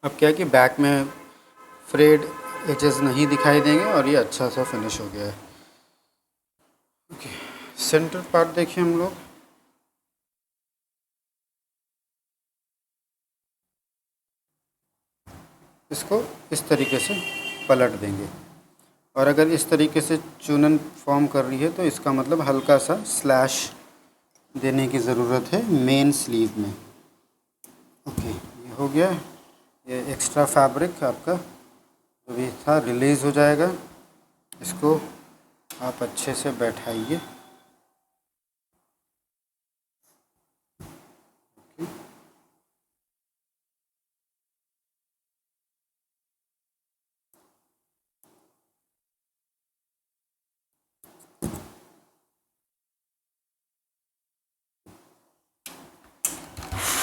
अब क्या है कि बैक में फ्रेड एजेस नहीं दिखाई देंगे और ये अच्छा सा फिनिश हो गया है। ओके, सेंटर पार्ट देखिए हम लोग। इसको इस तरीके से पलट देंगे और अगर इस तरीके से चूनन फॉर्म कर रही है तो इसका मतलब हल्का सा स्लैश देने की ज़रूरत है मेन स्लीव में। ओके, ये हो गया। ये एक्स्ट्रा फैब्रिक आपका जो भी था रिलीज़ हो जाएगा। इसको आप अच्छे से बैठाइए।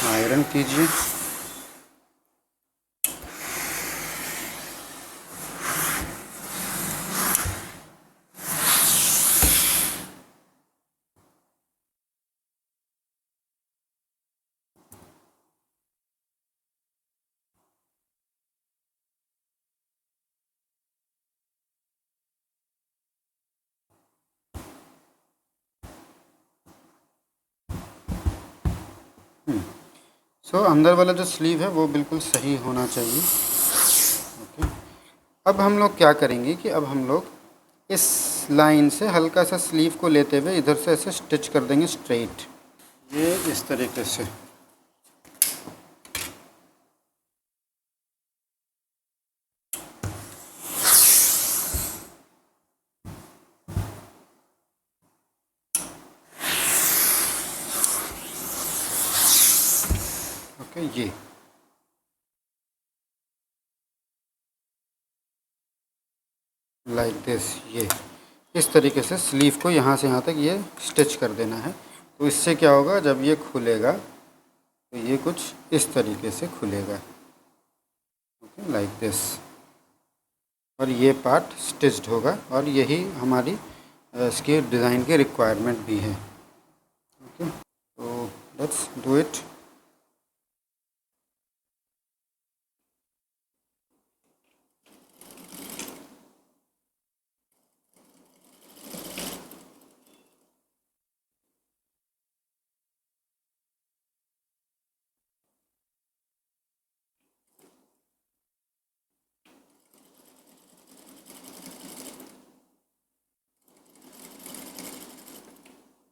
आयरन कीजिए। सो अंदर वाला जो स्लीव है वो बिल्कुल सही होना चाहिए। ओके, अब हम लोग क्या करेंगे कि अब हम लोग इस लाइन से हल्का सा स्लीव को लेते हुए इधर से ऐसे स्टिच कर देंगे स्ट्रेट, ये इस तरीके से। ओके, ये लाइक दिस, ये इस तरीके से स्लीव को यहाँ से यहाँ तक ये स्टिच कर देना है। तो इससे क्या होगा, जब ये खुलेगा तो ये कुछ इस तरीके से खुलेगा। ओके, लाइक दिस, और ये पार्ट स्टिच्ड होगा और यही हमारी इसके डिज़ाइन की रिक्वायरमेंट भी है। ओके, तो let's do it.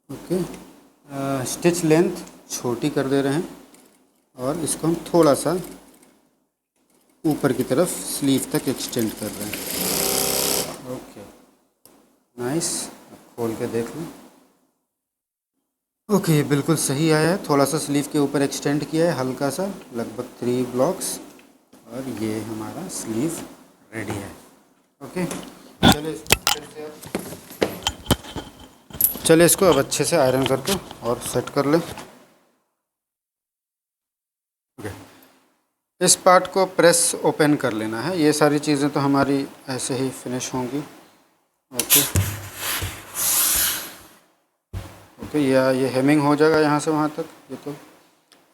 Okay, stitch length छोटी कर दे रहे हैं और इसको हम थोड़ा सा ऊपर की तरफ स्लीव तक एक्सटेंड कर रहे हैं। ओके, नाइस, अब खोल के देख लो। ओके, बिल्कुल सही आया है। थोड़ा सा स्लीव के ऊपर एक्सटेंड किया है हल्का सा, लगभग 3 ब्लॉक्स, और ये हमारा स्लीव रेडी है। ओके, चलिए इसको अब अच्छे से आयरन करके और सेट कर लें। ओके, इस पार्ट को प्रेस ओपन कर लेना है। ये सारी चीज़ें तो हमारी ऐसे ही फिनिश होंगी। ओके ओके, ये हेमिंग हो जाएगा यहाँ से वहाँ तक। ये तो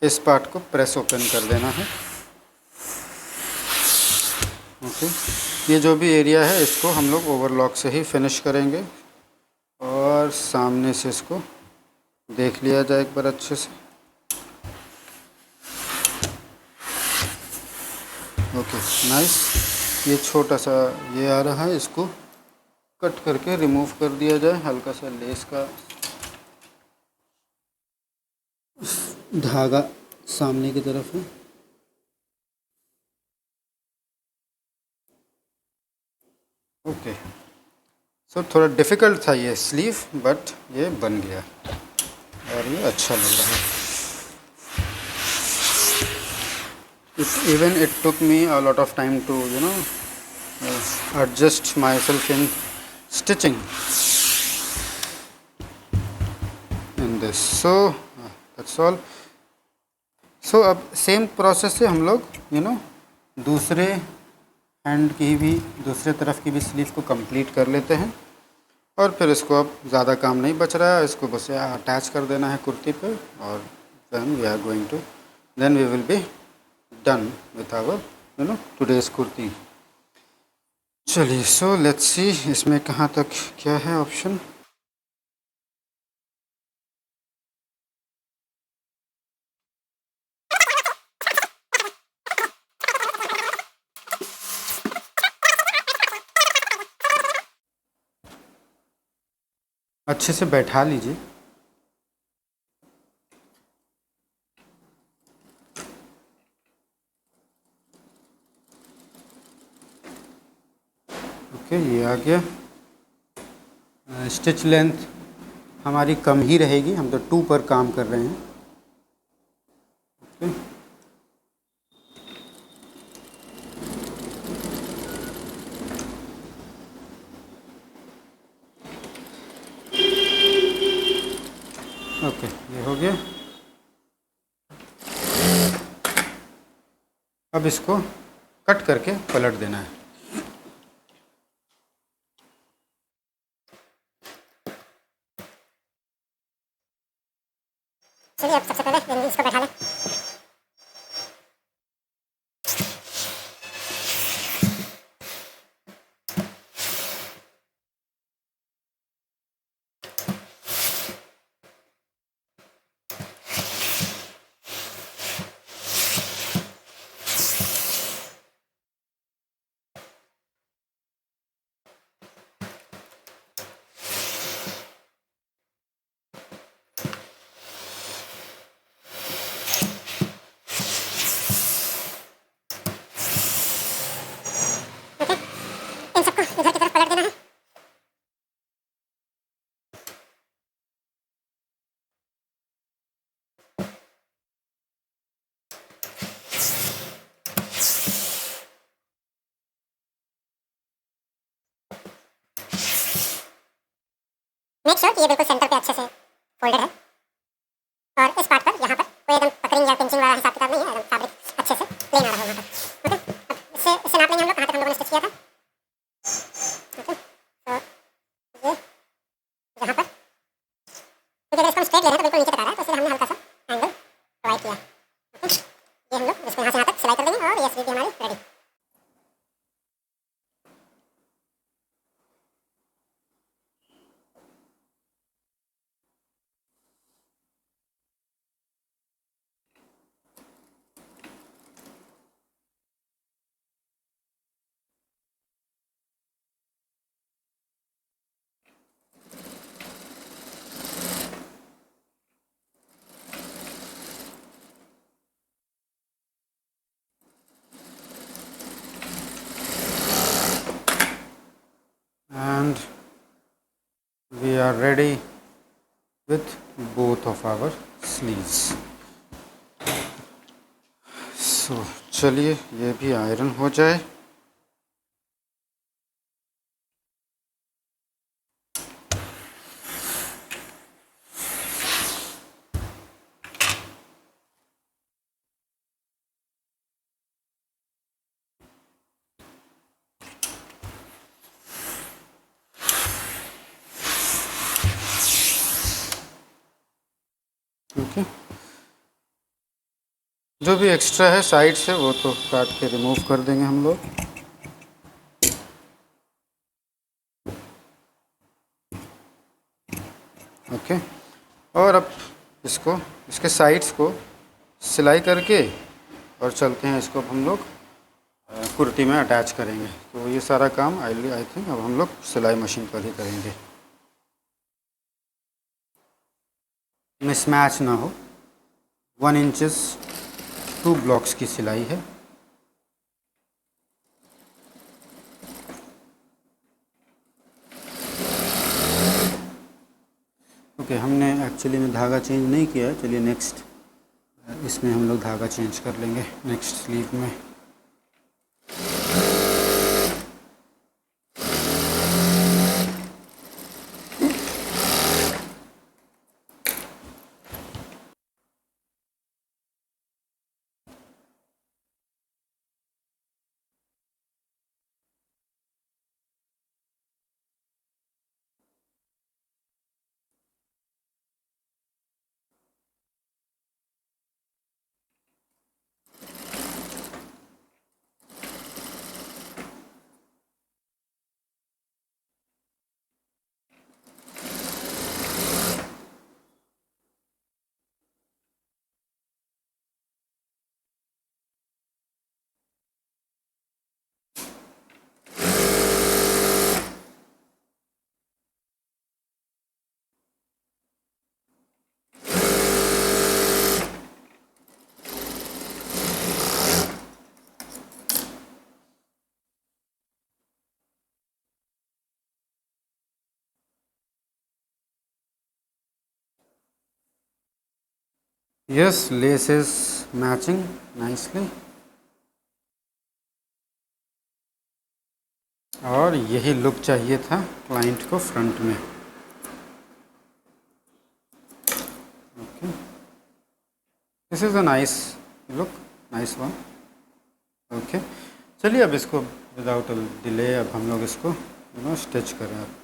इस पार्ट को प्रेस ओपन कर देना है। ओके, ये जो भी एरिया है इसको हम लोग ओवरलॉक से ही फिनिश करेंगे और सामने से इसको देख लिया जाए एक बार अच्छे से। Okay, nice. ये छोटा सा ये आ रहा है, इसको कट करके रिमूव कर दिया जाए। हल्का सा लेस का धागा सामने की तरफ है। ओके, सो थोड़ा डिफ़िकल्ट था ये स्लीव, बट ये बन गया और ये अच्छा लग रहा है। Even it took me a lot of time to adjust myself in stitching in this. So that's all. So अब सेम प्रोसेस से हम लोग दूसरे हैंड की भी, दूसरे तरफ की भी स्लीव को कंप्लीट कर लेते हैं। और फिर इसको अब ज़्यादा काम नहीं बच रहा है, इसको बस अटैच कर देना है कुर्ती पे, और then we will be done with our today's kurti. चलिए, सो लेट्स सी इसमें कहाँ तक क्या है ऑप्शन। अच्छे से बैठा लीजिए। ओके, ये आ गया। स्टिच लेंथ हमारी कम ही रहेगी, हम तो 2 पर काम कर रहे हैं। ओके, ओके, ये हो गया। अब इसको कट करके पलट देना है। चलिए, अब सबसे पहले इसको बैठा लें। इन सबको इधर की तरफ पलट देना है। मेक श्योर कि ये बिल्कुल सेंटर पे अच्छे से फोल्डेड है, और इस पार्ट पर यहाँ पर कोई एकदम पकड़िंग या पिंचिंग वाला हिसाब किताब नहीं है, एकदम फैब्रिक अच्छे से प्लेन आ रहा है वहाँ पर। ओके, अब इससे नाप लेंगे हम लोग कहाँ तक हम लोगों ने स्टिच किया था। ओके, तो ये यहाँ पर, क्योंकि अगर इसको हम स्ट्रेट ले रहे हैं तो बिल्कुल नीचे तक आ रहा है, तो इसलिए हमने हल्का सा एंगल प्रोवाइड किया। ओके, ये हम लोग इसको यहाँ से यहाँ तक सिलाई कर देंगे, और ये स्लीव भी हमारी ready. And we are ready with both of our sleeves. So चलिए, ये भी आयरन हो जाए। ओके, जो भी एक्स्ट्रा है साइड से वो तो काट के रिमूव कर देंगे हम लोग। ओके, और अब इसको, इसके साइड्स को सिलाई करके और चलते हैं, इसको अब हम लोग कुर्ती में अटैच करेंगे। तो ये सारा काम आई थिंक अब हम लोग सिलाई मशीन पर ही करेंगे, मिसमैच ना हो। 1 इंचेस 2 ब्लॉक्स की सिलाई है। ओके, हमने एक्चुअली में धागा चेंज नहीं किया है। चलिए नेक्स्ट इसमें हम लोग धागा चेंज कर लेंगे नेक्स्ट स्लीव में। Yes, lace is matching nicely। और यही लुक चाहिए था क्लाइंट को फ्रंट में। Okay, this is a nice look, nice one. Okay, चलिए अब इसको विदाउट डिले अब हम लोग इसको स्टिच करें। अब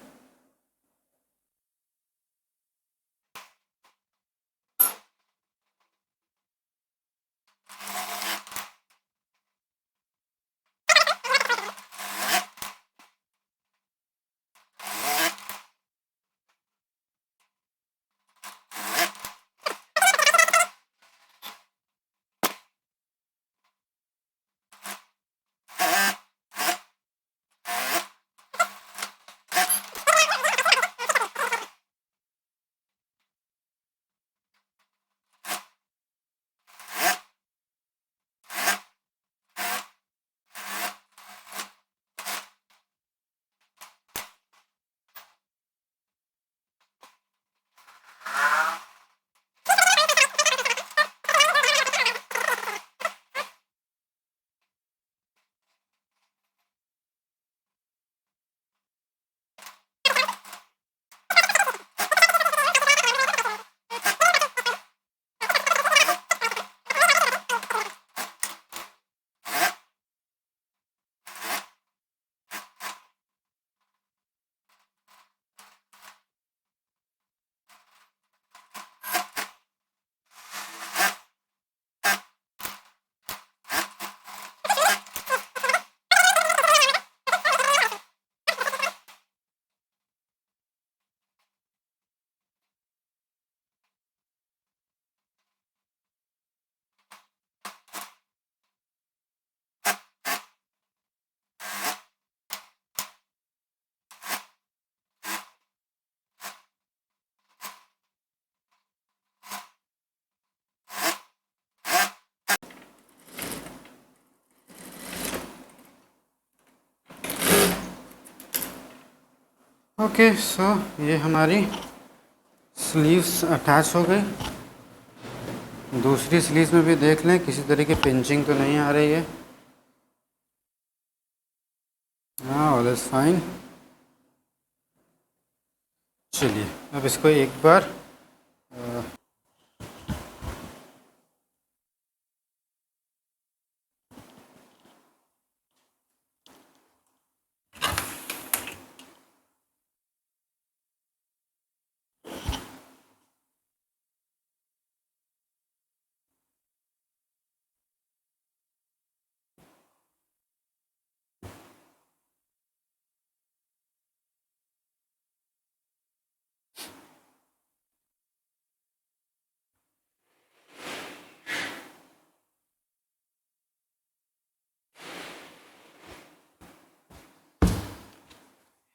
ओके, सो ये हमारी स्लीव्स अटैच हो गई। दूसरी स्लीव्स में भी देख लें किसी तरह की पिंचिंग तो नहीं आ रही है। हाँ, ऑल इज़ फाइन। चलिए अब इसको एक बार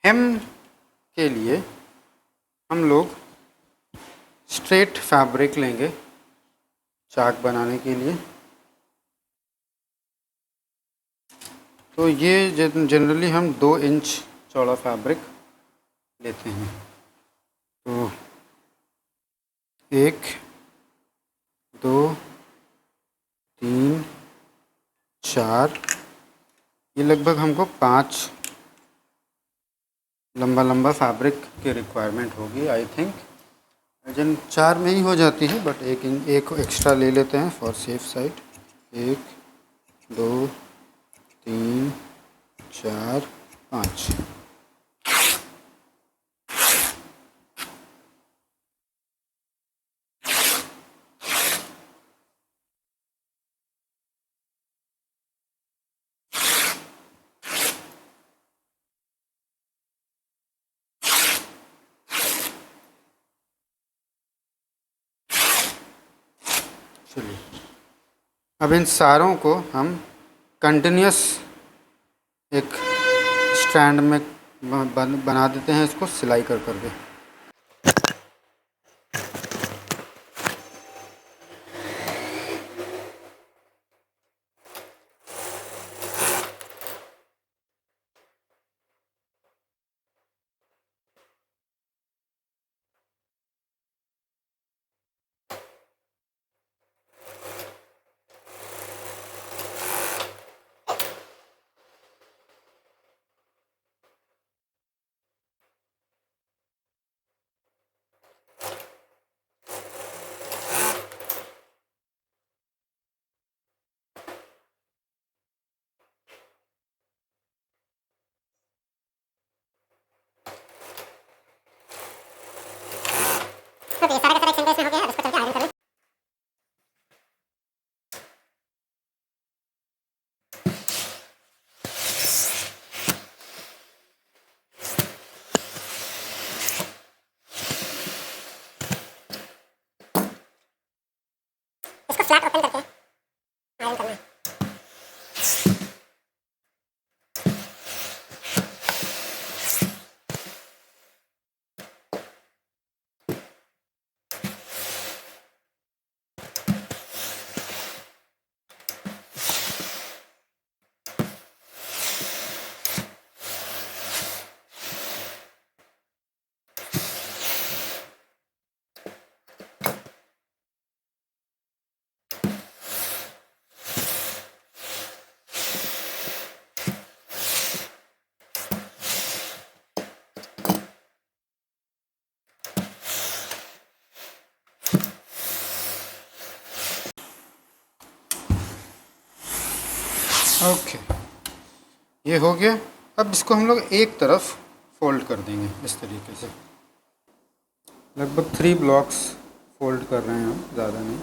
हेम के लिए हम लोग स्ट्रेट फैब्रिक लेंगे चाक बनाने के लिए। तो ये जनरली हम 2 इंच चौड़ा फैब्रिक लेते हैं। तो 1, 2, 3, 4, ये लगभग हमको 5 लंबा फैब्रिक की रिक्वायरमेंट होगी आई थिंक। वजन 4 में ही हो जाती है, बट एक एक्स्ट्रा ले लेते हैं फॉर सेफ साइड। 1, 2, 3, 4, 5। चलिए, अब इन सारों को हम कंटिन्यूस एक स्टैंड में बना देते हैं, इसको सिलाई कर करके। ओके, सारा का सारा एक्सटेंशन हो गया। अब इसको चल के आयरन कर लें। इसको फ्लैट ओपन करके आयरन करना है। ओके, ये हो गया। अब इसको हम लोग एक तरफ फोल्ड कर देंगे इस तरीके से। लगभग 3 ब्लॉक्स फोल्ड कर रहे हैं हम, ज़्यादा नहीं।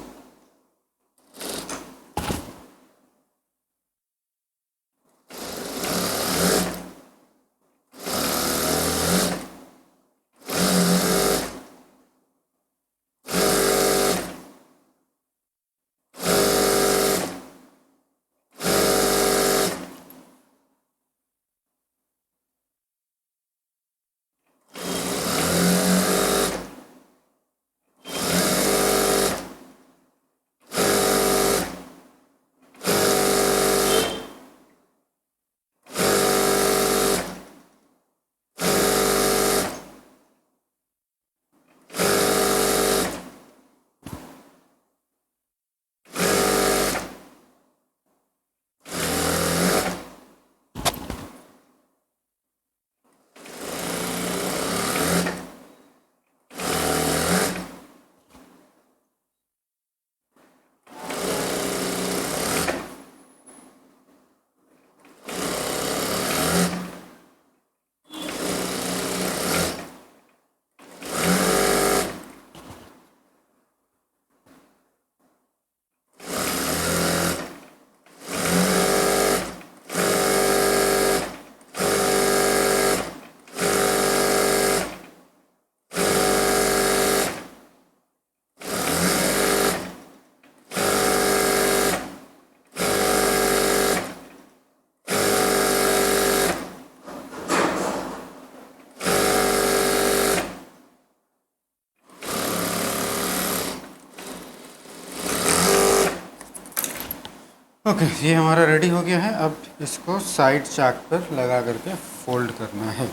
ओके, ये हमारा रेडी हो गया है। अब इसको साइड चाक पर लगा करके फोल्ड करना है।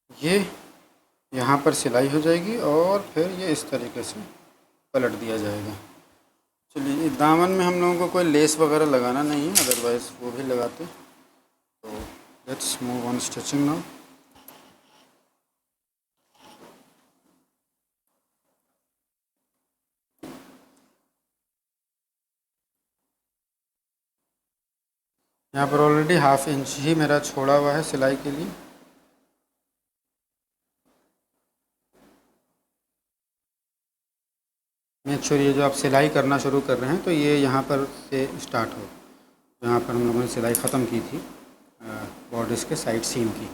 ये यहाँ पर सिलाई हो जाएगी और फिर ये इस तरीके से पलट दिया जाएगा। चलिए, दामन में हम लोगों को कोई लेस वगैरह लगाना नहीं है, अदरवाइज़ वो भी लगाते। तो let's move on stitching now. यहाँ पर ऑलरेडी 1/2 इंच ही मेरा छोड़ा हुआ है सिलाई के लिए। मेक श्योर ये जो आप सिलाई करना शुरू कर रहे हैं तो ये यहाँ पर से स्टार्ट हो, जहाँ पर हम लोगों ने सिलाई ख़त्म की थी बॉर्डर्स के साइड सीम की।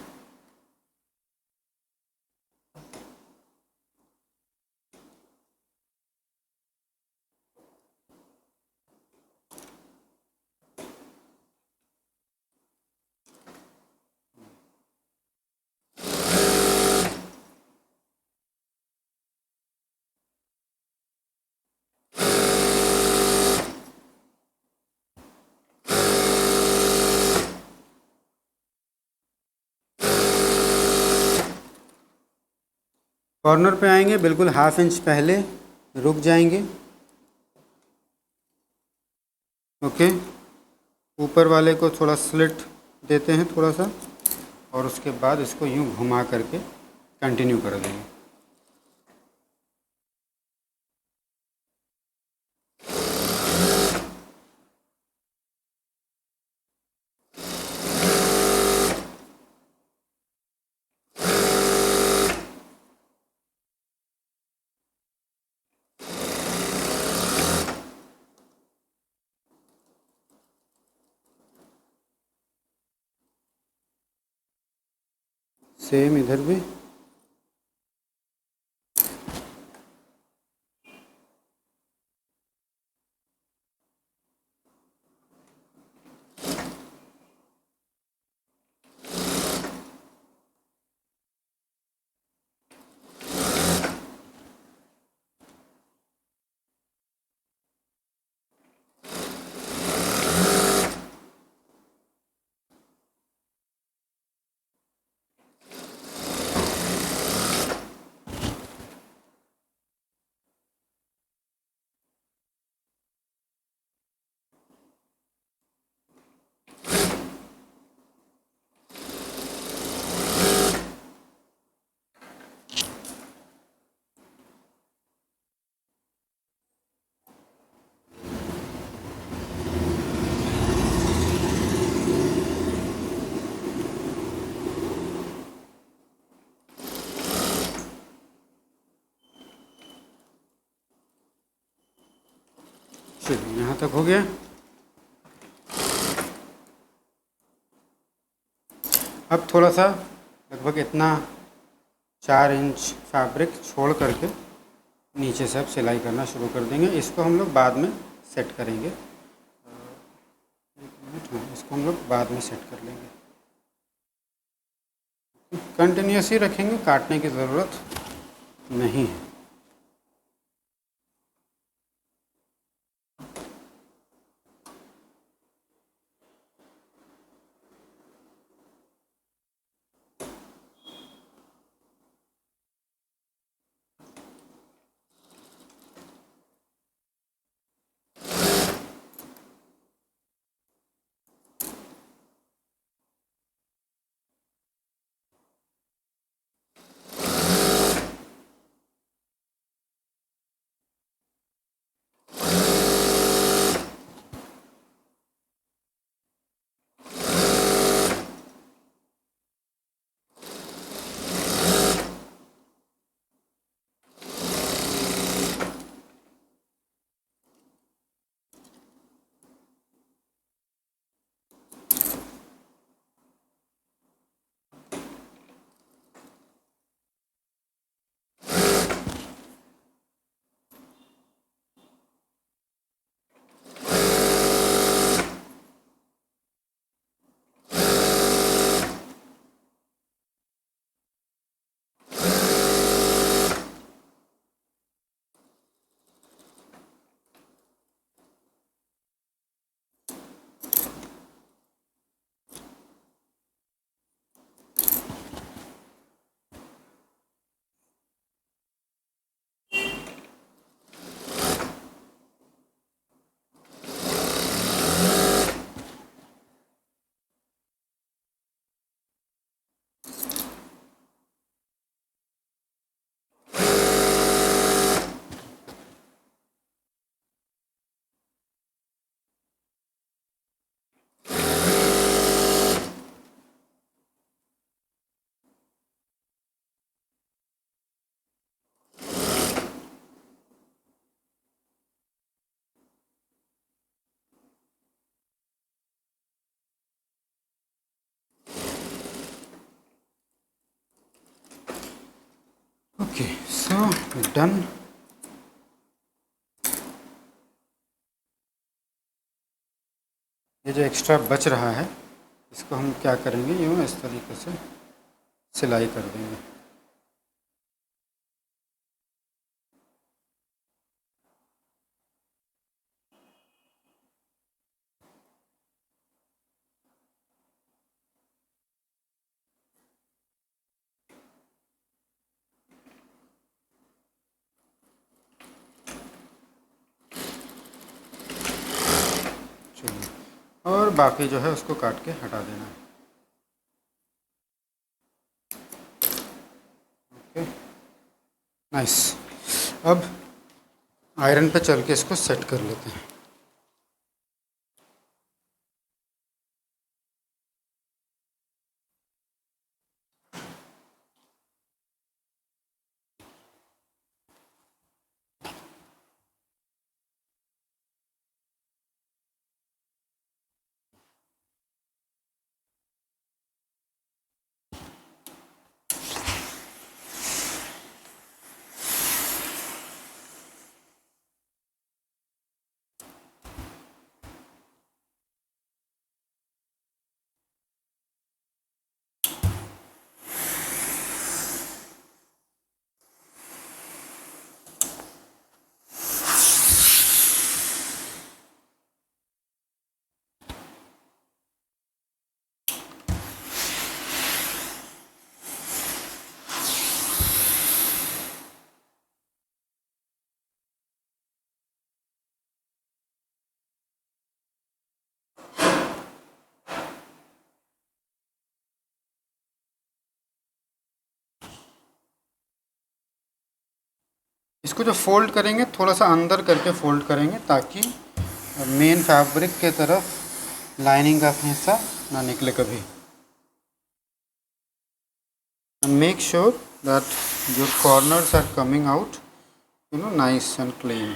कॉर्नर पे आएंगे, बिल्कुल 1/2 इंच पहले रुक जाएंगे। ओके, ऊपर वाले को थोड़ा स्लिट देते हैं थोड़ा सा, और उसके बाद इसको यूँ घुमा करके कंटिन्यू कर देंगे। सेम इधर भी। चलिए, यहाँ तक हो गया। अब थोड़ा सा लगभग इतना 4 इंच फैब्रिक छोड़ करके नीचे से अब सिलाई करना शुरू कर देंगे। इसको हम लोग बाद में सेट करेंगे। एक मिनट, हाँ, इसको हम लोग बाद में सेट कर लेंगे। कंटिन्यूस ही रखेंगे, काटने की ज़रूरत नहीं है। डन। ये जो एक्स्ट्रा बच रहा है इसको हम क्या करेंगे, यूँ इस तरीके से सिलाई कर देंगे। चलिए, और बाकी जो है उसको काट के हटा देना है। Okay, nice. अब आयरन पे चल के इसको सेट कर लेते हैं। इसको जो फोल्ड करेंगे थोड़ा सा अंदर करके फोल्ड करेंगे ताकि मेन फैब्रिक के तरफ लाइनिंग का हिस्सा ना निकले कभी। And make sure that your corners are coming out, nice and clean.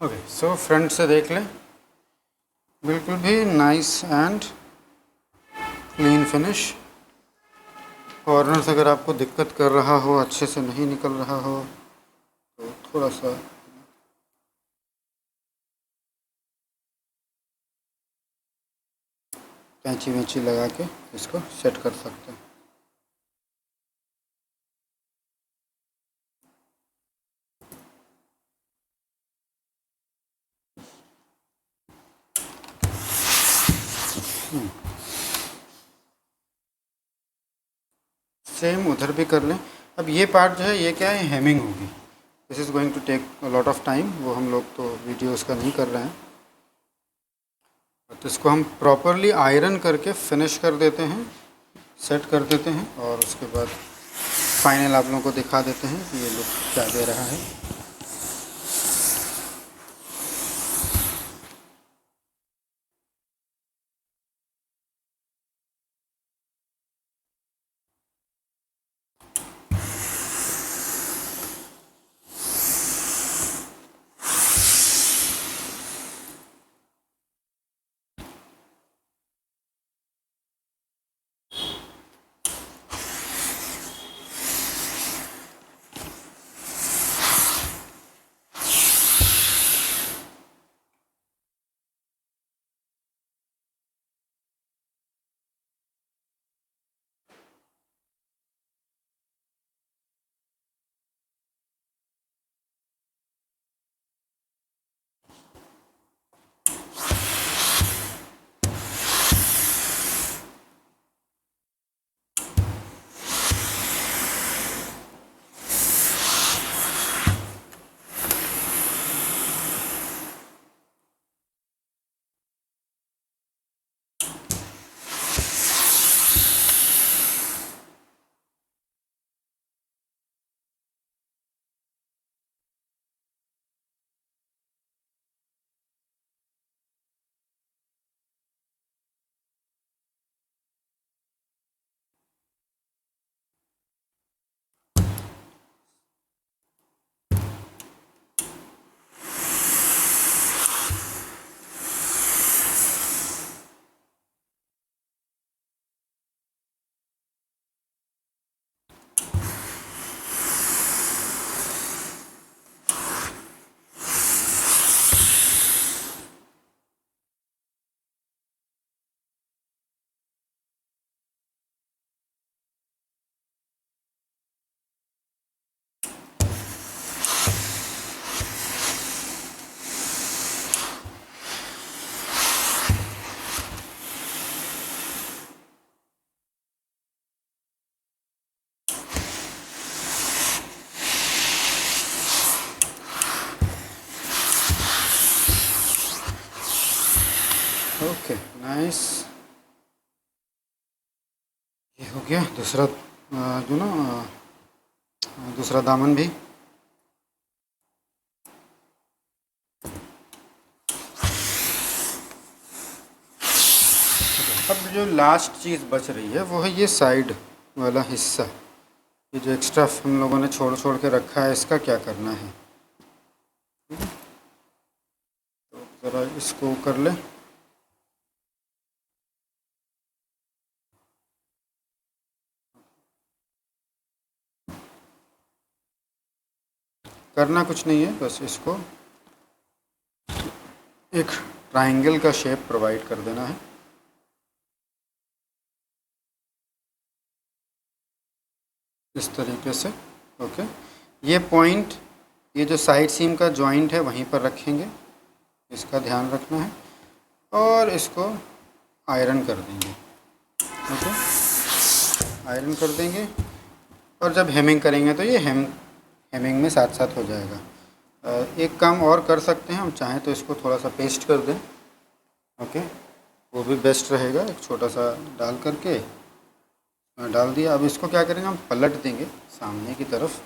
Okay, so front से देख लें, बिल्कुल भी nice and clean finish. Corners अगर आपको दिक्कत कर रहा हो, अच्छे से नहीं निकल रहा हो, तो थोड़ा सा कैंची वैंची लगा के इसको सेट कर सकते हैं। सेम उधर भी कर लें। अब ये पार्ट जो है ये क्या है, हेमिंग होगी। This is going to take a lot of time, वो हम लोग तो वीडियोस का नहीं कर रहे हैं। तो इसको हम प्रॉपरली आयरन करके फिनिश कर देते हैं, सेट कर देते हैं, और उसके बाद फाइनल आप लोगों को दिखा देते हैं कि ये लुक क्या दे रहा है। Okay nice. ये हो गया दूसरा जो ना दूसरा दामन भी। अब जो लास्ट चीज़ बच रही है वो है ये साइड वाला हिस्सा। ये जो एक्स्ट्रा हम लोगों ने छोड़ छोड़ के रखा है, इसका क्या करना है। तो ज़रा इसको कर ले। करना कुछ नहीं है, बस इसको एक ट्रायंगल का शेप प्रोवाइड कर देना है। इस तरीके से। ओके, ये पॉइंट, ये जो साइड सीम का जॉइंट है वहीं पर रखेंगे, इसका ध्यान रखना है। और इसको आयरन कर देंगे। ओके, आयरन कर देंगे। और जब हेमिंग करेंगे तो ये हेमिंग में साथ साथ हो जाएगा। एक काम और कर सकते हैं, हम चाहें तो इसको थोड़ा सा पेस्ट कर दें। ओके, वो भी बेस्ट रहेगा। एक छोटा सा डाल करके डाल दिया। अब इसको क्या करेंगे, हम पलट देंगे सामने की तरफ,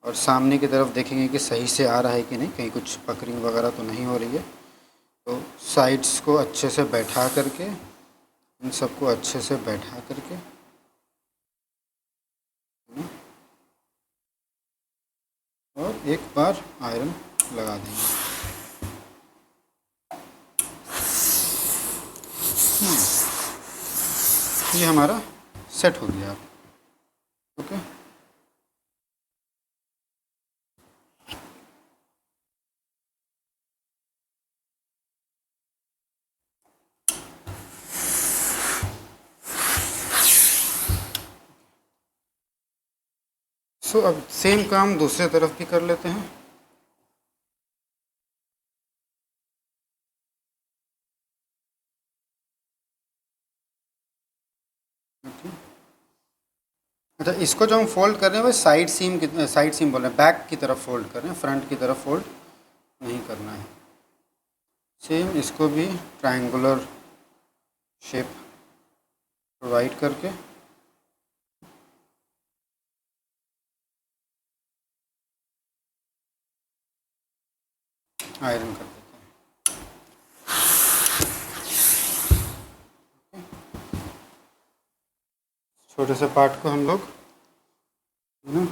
और सामने की तरफ देखेंगे कि सही से आ रहा है कि नहीं, कहीं कुछ पकड़िंग वगैरह तो नहीं हो रही है। तो साइड्स को अच्छे से बैठा करके, इन सबको अच्छे से बैठा करके और एक बार आयरन लगा देंगे। ये हमारा सेट हो गया। ओके, सो अब सेम काम दूसरे तरफ भी कर लेते हैं। ओके, अच्छा, इसको जो हम फोल्ड कर रहे हैं वो साइड सीम बोल रहे हैं, बैक की तरफ फोल्ड कर रहे हैं, फ्रंट की तरफ फोल्ड नहीं करना है। सेम इसको भी ट्रायंगुलर शेप प्रोवाइड करके आयरन कर देते हैं। छोटे से पार्ट को हम लोग ना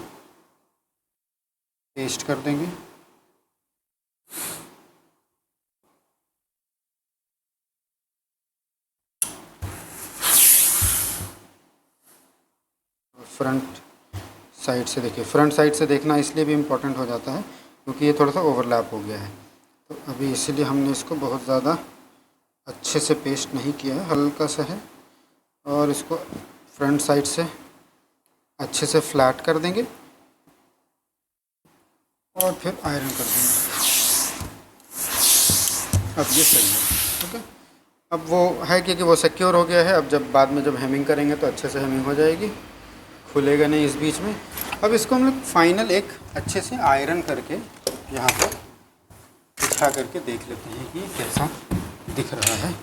पेस्ट कर देंगे। फ्रंट साइड से देखिए, फ्रंट साइड से देखना इसलिए भी इम्पोर्टेंट हो जाता है क्योंकि ये थोड़ा सा ओवरलैप हो गया है। तो अभी इसीलिए हमने इसको बहुत ज़्यादा अच्छे से पेस्ट नहीं किया है, हल्का सा है। और इसको फ्रंट साइड से अच्छे से फ्लैट कर देंगे और फिर आयरन कर देंगे। अब ये सही है। ओके, अब वो है क्योंकि वो सिक्योर हो गया है। अब जब बाद में जब हेमिंग करेंगे तो अच्छे से हेमिंग हो जाएगी, खुलेगा नहीं इस बीच में। अब इसको हम लोग फाइनल एक अच्छे से आयरन करके यहाँ पर बिछा करके देख लेते हैं कि कैसा दिख रहा है।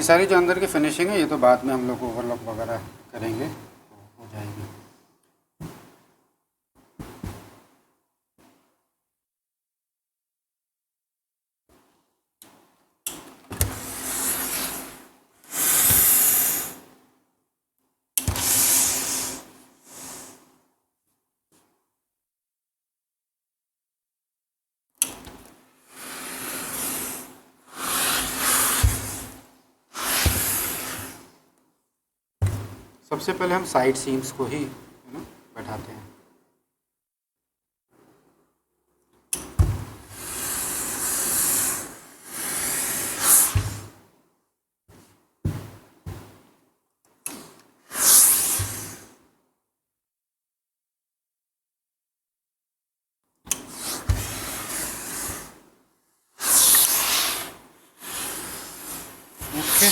ये सारी जो अंदर की फिनिशिंग है ये तो बाद में हम लोग ओवरलॉक वगैरह करेंगे तो हो जाएगी। सबसे पहले हम साइड सीम्स को ही बैठाते हैं। Okay,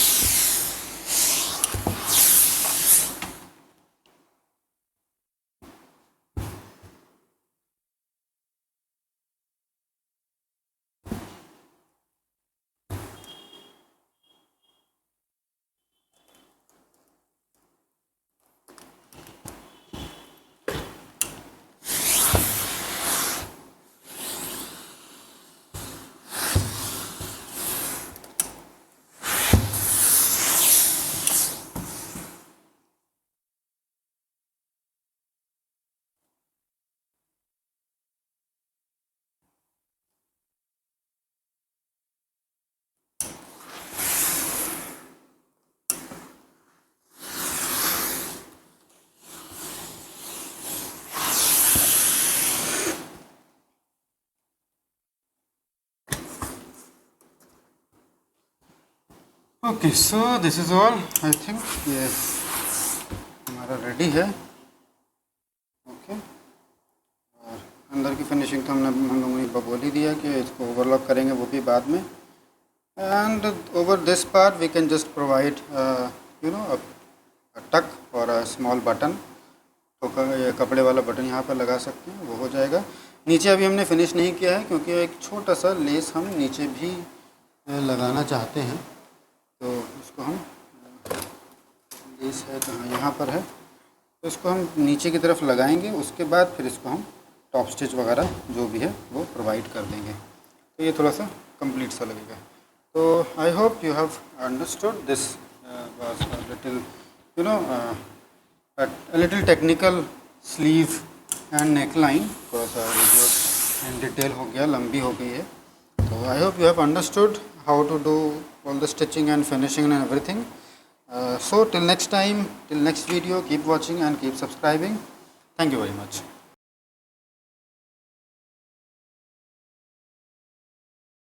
okay, so this is all. I think ये हमारा रेडी है। ओके, और अंदर की फिनिशिंग तो हम लोगों ने बोल ही दिया कि इसको ओवरलॉक करेंगे, वो भी बाद में। And over this part we can just provide tuck और अ स्मॉल बटन, तो ये कपड़े वाला बटन यहाँ पर लगा सकते हैं, वो हो जाएगा। नीचे अभी हमने फिनिश नहीं किया है क्योंकि एक छोटा सा लेस हम नीचे भी लगाना चाहते हैं, तो इसको हम, लेस है कहाँ, यहाँ पर है, तो इसको हम नीचे की तरफ लगाएंगे। उसके बाद फिर इसको हम टॉप स्टिच वगैरह जो भी है वो प्रोवाइड कर देंगे, तो ये थोड़ा सा कंप्लीट सा लगेगा। तो I hope you have understood this was a little a little technical sleeve and neckline, थोड़ा सा वीडियो इन डिटेल हो गया, लंबी हो गई है। तो I hope you have understood how to do all the stitching and finishing and everything. So till next time, till next video, keep watching and keep subscribing. Thank you very much.